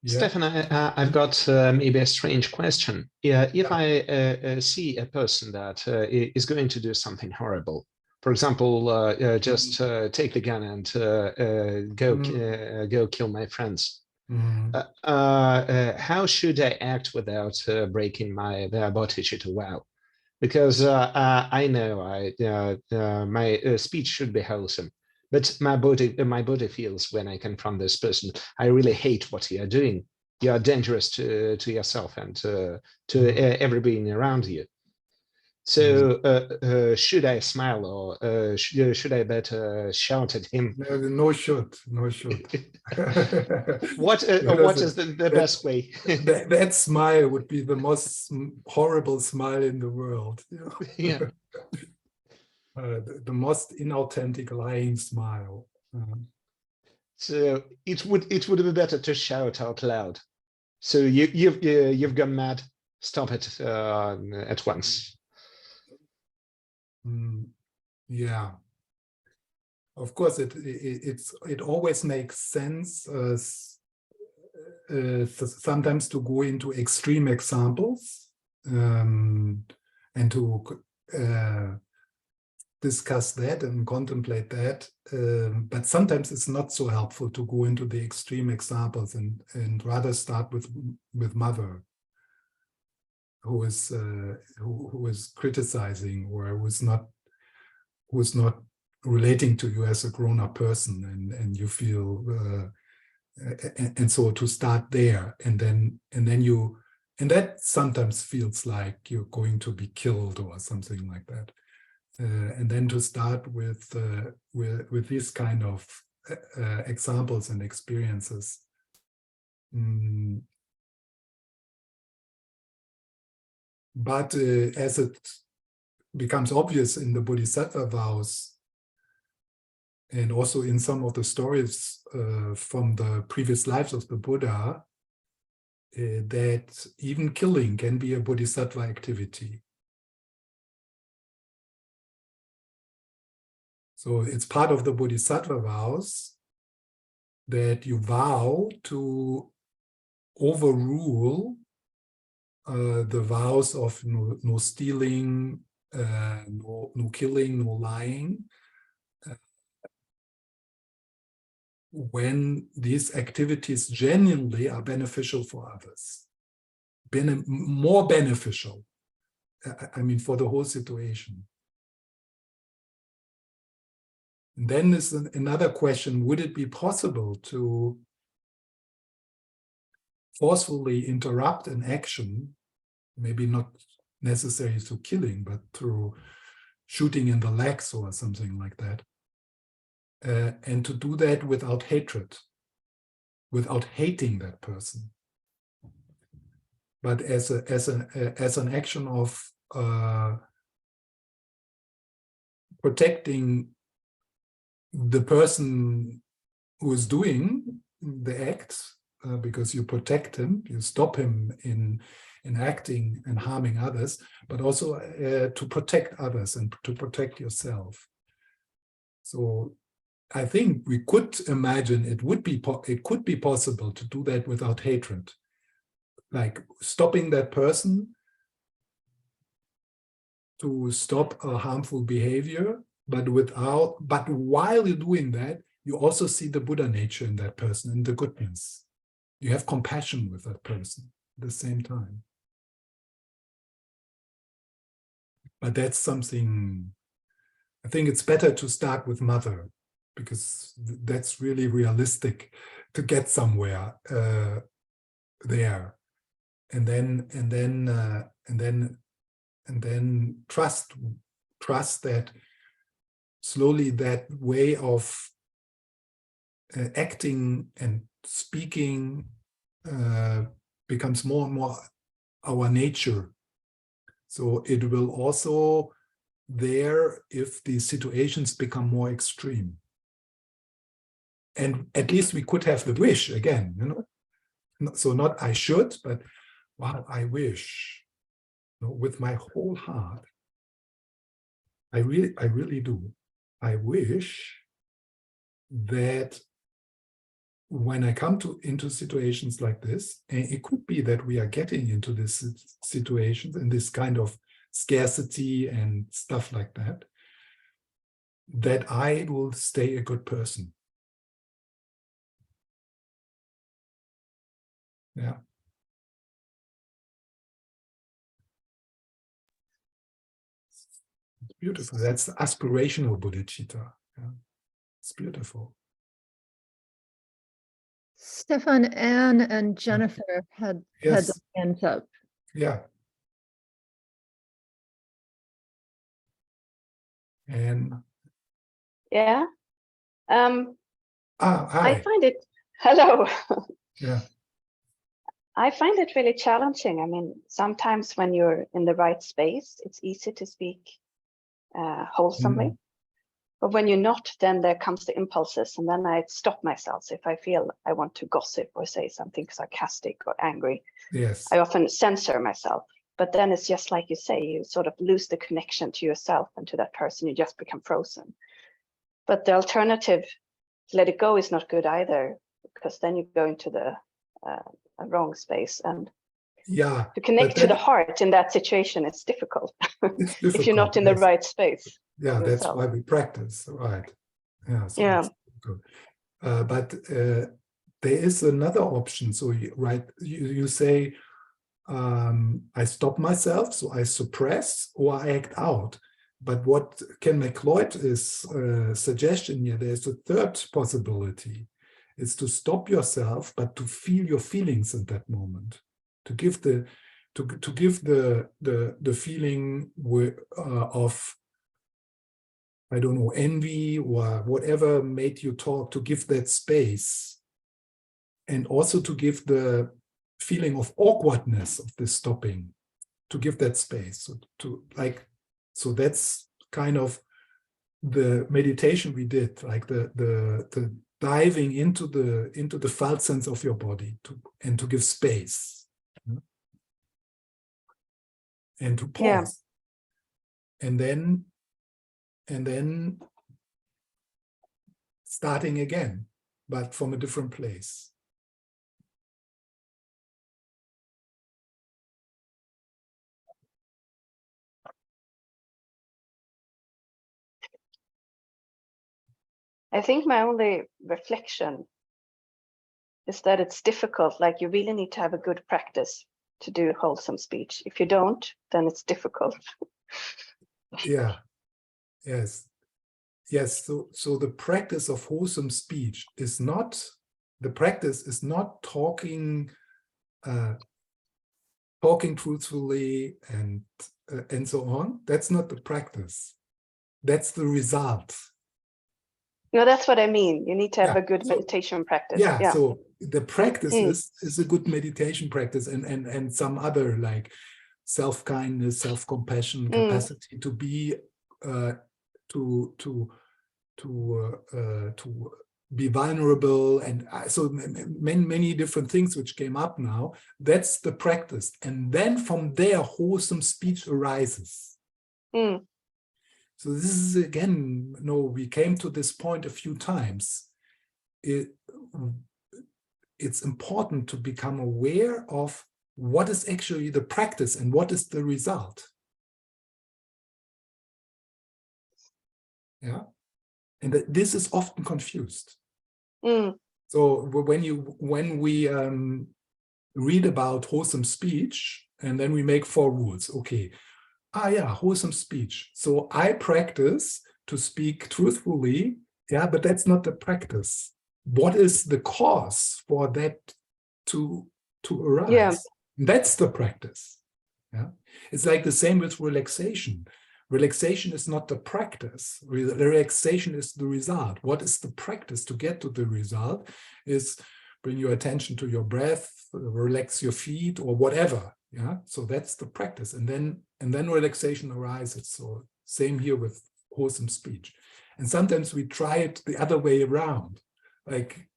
Stephan, I've got maybe a strange question. If I see a person that is going to do something horrible, for example, just take the gun and go kill my friends, How should I act without breaking my Bodhisattva vow? Because I know my speech should be wholesome, but my body feels when I confront this person, I really hate what you are doing. You are dangerous to yourself and to every being around you. So should I smile or should I better shout at him? No should. What is the best way? that smile would be the most horrible smile in the world. You know? Yeah. The most inauthentic lying smile. So it would be better to shout out loud. So you've gone mad. Stop it at once. Yeah. Of course, it always makes sense sometimes to go into extreme examples and to discuss that and contemplate that. But sometimes it's not so helpful to go into the extreme examples and rather start with mother, who is criticizing or who is not relating to you as a grown-up person, and you feel and so to start there, and that sometimes feels like you're going to be killed or something like that, and then to start with these kind of examples and experiences. But as it becomes obvious in the Bodhisattva vows, and also in some of the stories from the previous lives of the Buddha, that even killing can be a Bodhisattva activity. So it's part of the Bodhisattva vows that you vow to overrule the vows of no stealing, no killing, no lying, when these activities genuinely are beneficial for others, more beneficial, I mean, for the whole situation. And then there's another question: would it be possible to forcefully interrupt an action, maybe not necessarily through killing, but through shooting in the legs or something like that, and to do that without hatred, without hating that person, but as an action of protecting the person who is doing the act, because you protect him, you stop him in acting and harming others, but also to protect others and to protect yourself. So I think we could imagine it could be possible to do that without hatred, like stopping that person to stop a harmful behavior, but while you're doing that, you also see the Buddha nature in that person and the goodness. You have compassion with that person at the same time. But that's something, I think it's better to start with mother, because that's really realistic to get somewhere there, and then trust that slowly that way of acting and speaking becomes more and more our nature. So it will also there if the situations become more extreme. And at least we could have the wish again, So not I should, but wow, I wish, with my whole heart. I really do. I wish that when I come into situations like this, and it could be that we are getting into this situations and this kind of scarcity and stuff like that, that I will stay a good person. Yeah. It's beautiful. That's the aspirational bodhicitta. Yeah. It's beautiful. Stephan, Anne, and Jennifer had Yes. their hands up. Yeah. And Yeah. hi. I find it, hello. Yeah. I find it really challenging. I mean, sometimes when you're in the right space, it's easy to speak wholesomely. But when you're not, then there comes the impulses, and then I stop myself. So if I feel I want to gossip or say something sarcastic or angry, Yes. I often censor myself. But then it's just like you say, you sort of lose the connection to yourself and to that person. You just become frozen. But the alternative, to let it go, is not good either, because then you go into the wrong space. And yeah, to connect to the heart in that situation, it's difficult. It's difficult if you're not in the right space. Yeah, that's why we practice, right? Yeah. So yeah. Good. But there is another option. So you say, I stop myself, so I suppress or I act out. But what Ken McLeod is suggestion here, there's a third possibility. It's to stop yourself, but to feel your feelings in that moment, to give the feeling of, I don't know, envy or whatever made you talk, to give that space, and also to give the feeling of awkwardness of the stopping, to give that space. So that's kind of the meditation we did, like the diving into the felt sense of your body, and to give space, and to pause, and then starting again, but from a different place. I think my only reflection is that it's difficult. Like, you really need to have a good practice to do wholesome speech. If you don't, then it's difficult. Yeah. Yes. So the practice of wholesome speech is not, the practice is not talking truthfully and so on. That's not the practice. That's the result. No, that's what I mean. You need to have a good meditation practice. Yeah. So the practice is a good meditation practice, and some other, like self-kindness, self-compassion, capacity to be to be vulnerable, and so many different things which came up now. That's the practice, and then from there wholesome speech arises. So this is, again, we came to this point a few times. It's important to become aware of what is actually the practice and what is the result. Yeah. And this is often confused. So when we read about wholesome speech, and then we make 4 rules. Okay, wholesome speech. So I practice to speak truthfully, but that's not the practice. What is the cause for that to arise? Yeah. That's the practice. Yeah, it's like the same with relaxation. Relaxation is not the practice. Relaxation is the result. What is the practice to get to the result? Is bring your attention to your breath, relax your feet, or whatever. Yeah, so that's the practice, and then relaxation arises. So same here with wholesome speech. And sometimes we try it the other way around. Like,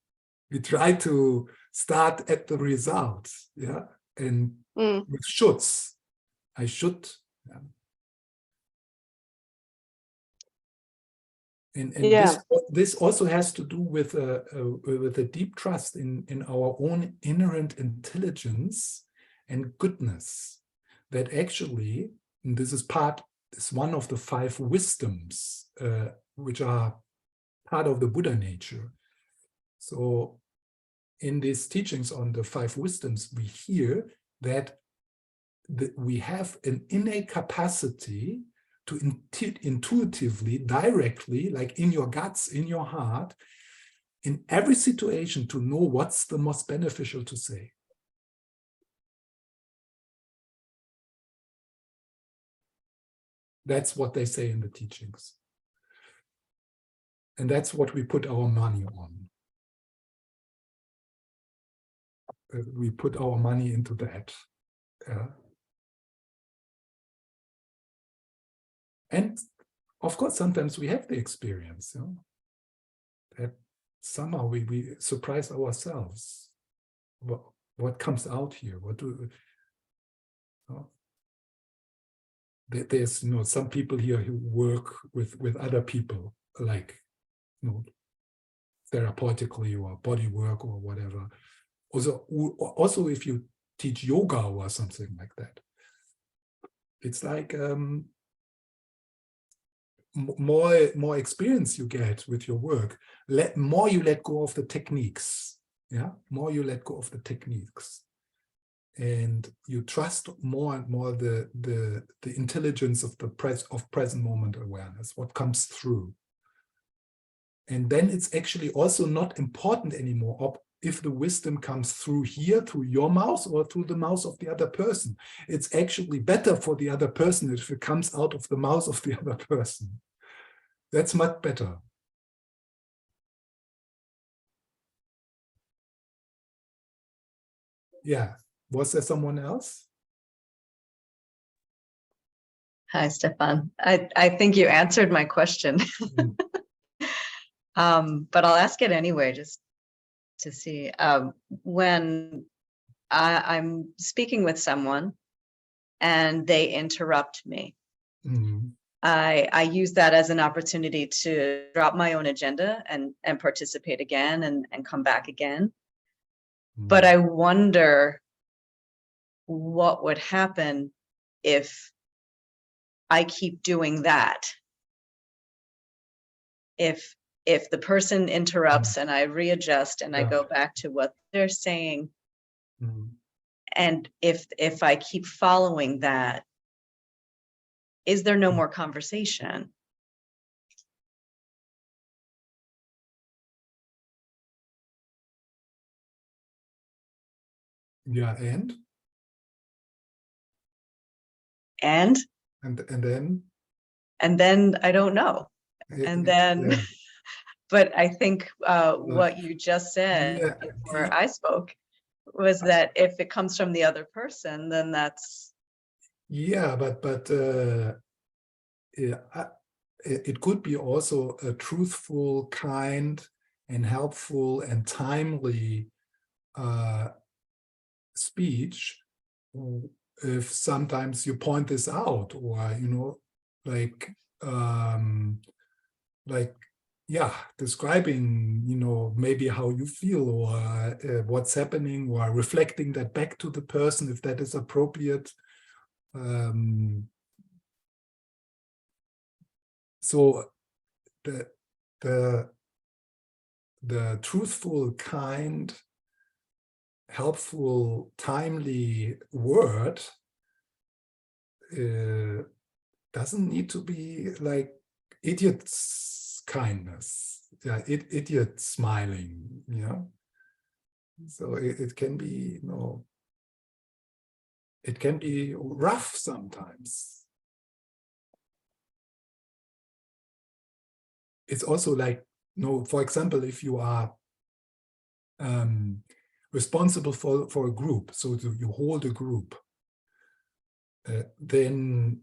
we try to start at the result. Yeah, and with shoulds. I should. Yeah. And this also has to do with a deep trust in our own inherent intelligence and goodness, that actually, and this is one of the 5 wisdoms which are part of the Buddha nature. So in these teachings on the 5 wisdoms, we hear that we have an innate capacity to intuitively, directly, like in your guts, in your heart, in every situation, to know what's the most beneficial to say. That's what they say in the teachings. And that's what we put our money on. We put our money into that. And of course, sometimes we have the experience, that somehow we surprise ourselves. What comes out here? What do there's some people here who work with other people, like therapeutically or body work or whatever. Also if you teach yoga or something like that, it's like more experience you get with your work, more you let go of the techniques. More you let go of the techniques, and you trust more and more the intelligence of the present moment awareness, what comes through. And then it's actually also not important anymore if the wisdom comes through here, through your mouth, or through the mouth of the other person. It's actually better for the other person if it comes out of the mouth of the other person. That's much better. Yeah. Was there someone else? Hi, Stephan. I think you answered my question. But I'll ask it anyway, just to see. When I'm speaking with someone and they interrupt me, I use that as an opportunity to drop my own agenda and participate again and come back again. But I wonder what would happen if I keep doing that. If the person interrupts and I readjust and I go back to what they're saying, and if I keep following that, is there no more conversation? Yeah, and then I don't know. And then but I think what you just said before I spoke was that if it comes from the other person, then that's but it could be also a truthful, kind, and helpful and timely speech. If sometimes you point this out, or describing maybe how you feel, or what's happening, or reflecting that back to the person if that is appropriate. So the truthful, kind, helpful, timely word doesn't need to be like idiot's kindness, idiot smiling, So it can be, it can be rough sometimes. It's also like, for example, if you are responsible for a group, so you hold a group, then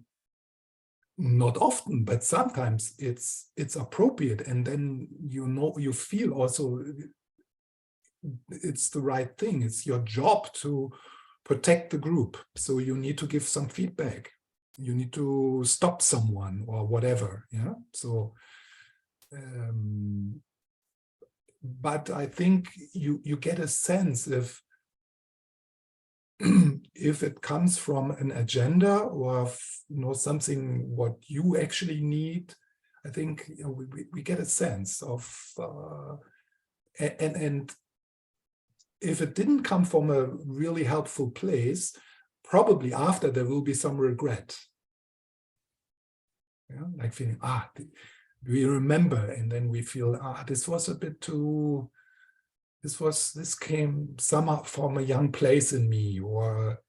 not often, but sometimes it's appropriate, and then you feel also it's the right thing. It's your job to protect the group, so you need to give some feedback. You need to stop someone or whatever. So. But I think you get a sense if it comes from an agenda or something what you actually need. I think we get a sense of and if it didn't come from a really helpful place, probably after there will be some regret. Yeah, like feeling, we remember, and then we feel, this was a bit too, this came somehow from a young place in me, or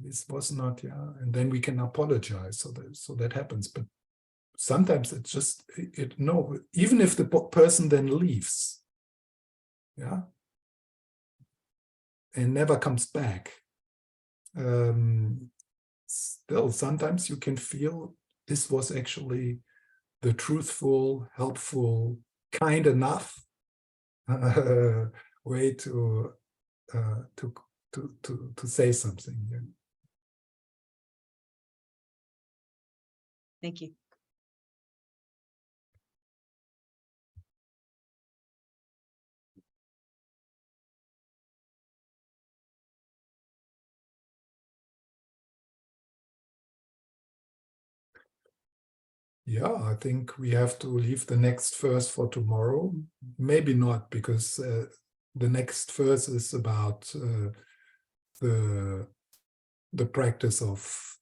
this was not, and then we can apologize. So that happens. But sometimes it's just, no, even if the person then leaves, and never comes back, still sometimes you can feel this was actually the truthful, helpful, kind enough way to say something. Thank you. Yeah, I think we have to leave the next verse for tomorrow. Maybe not, because the next verse is about the practice of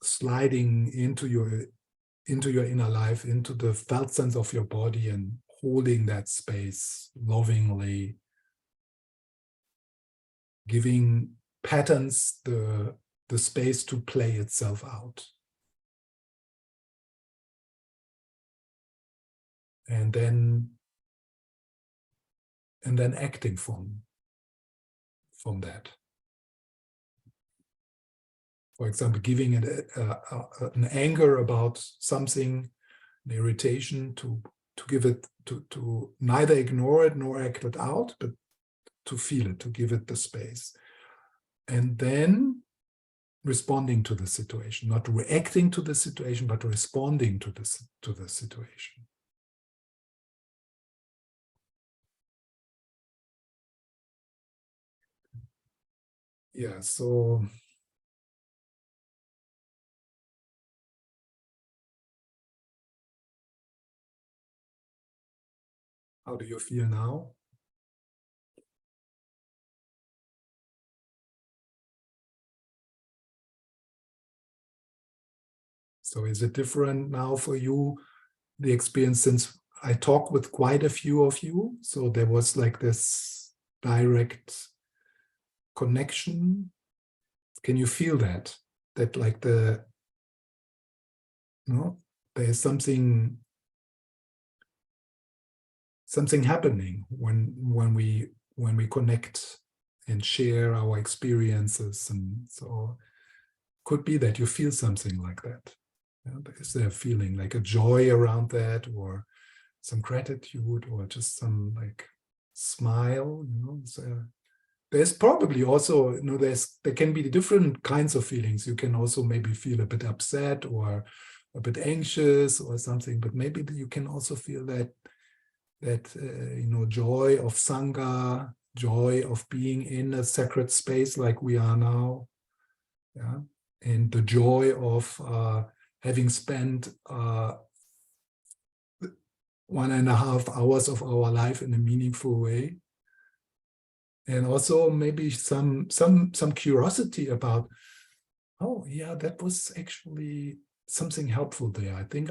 sliding into your inner life, into the felt sense of your body, and holding that space lovingly, giving patterns the space to play itself out. And then acting from that. For example, giving it an anger about something, an irritation, to give it, to neither ignore it nor act it out, but to feel it, to give it the space. And then responding to the situation, not reacting to the situation, but responding to the situation. Yeah, so how do you feel now? So is it different now for you, the experience, since I talked with quite a few of you? So there was like this direct connection. Can you feel that? That like there's something happening when we connect and share our experiences, and so could be that you feel something like that. Is there a feeling like a joy around that, or some gratitude, or just some like smile? There's probably also, there can be different kinds of feelings. You can also maybe feel a bit upset or a bit anxious or something, but maybe you can also feel that joy of Sangha, joy of being in a sacred space like we are now, and the joy of having spent 1.5 hours of our life in a meaningful way. And also maybe some curiosity about, oh yeah, that was actually something helpful there. I think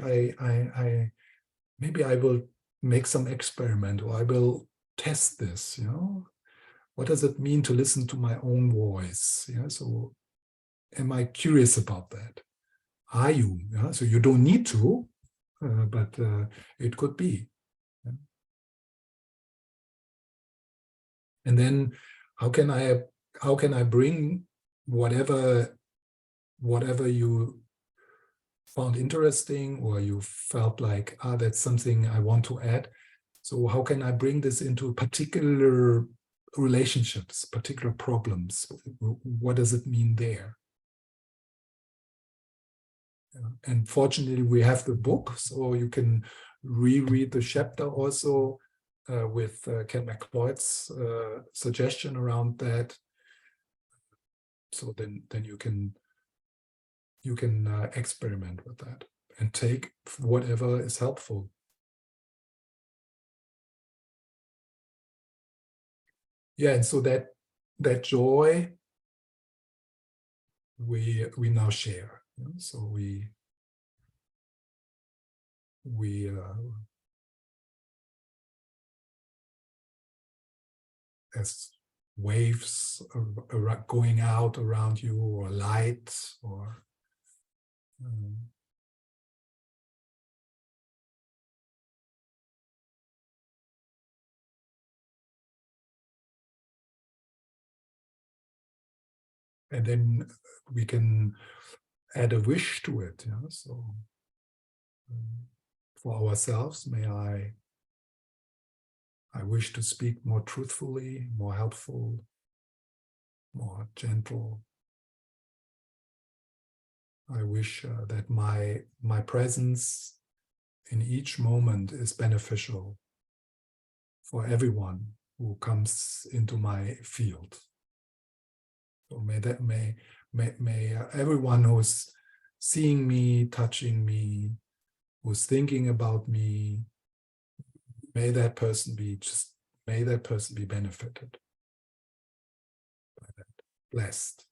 maybe I will make some experiment, or I will test this. What does it mean to listen to my own voice? So am I curious about that? Are you? So you don't need to, but it could be. And then how can I bring whatever you found interesting, or you felt like, that's something I want to add. So how can I bring this into particular relationships, particular problems? What does it mean there? And fortunately, we have the book, so you can reread the chapter also with Ken McLeod's suggestion around that. So then you can experiment with that and take whatever is helpful. Yeah, and so that joy we now share. So we as waves going out around you, or light, or and then we can add a wish to it. Yeah? So for ourselves, may I wish to speak more truthfully, more helpful, more gentle. I wish that my presence in each moment is beneficial for everyone who comes into my field. So may everyone who's seeing me, touching me, who's thinking about me, may that person be benefited by that, blessed.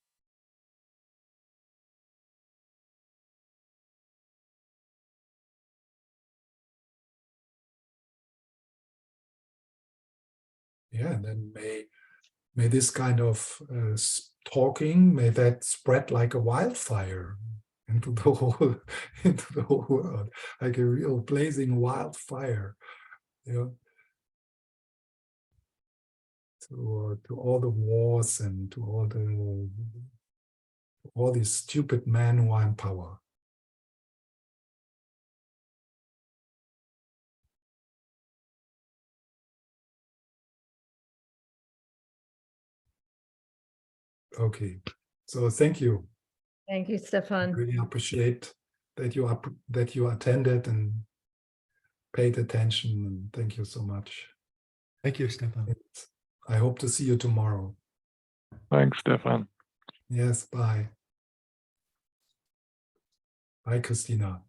Yeah, and then may this kind of talking, may that spread like a wildfire into the whole world, like a real blazing wildfire, you know, to all the wars and to all these stupid men who are in power. Okay, so thank you. Thank you, I Stephan. really appreciate that you attended and paid attention, and thank you so much. Thank you, Stephan. I hope to see you tomorrow. Thanks, Stephan. Yes, bye. Bye, Christina.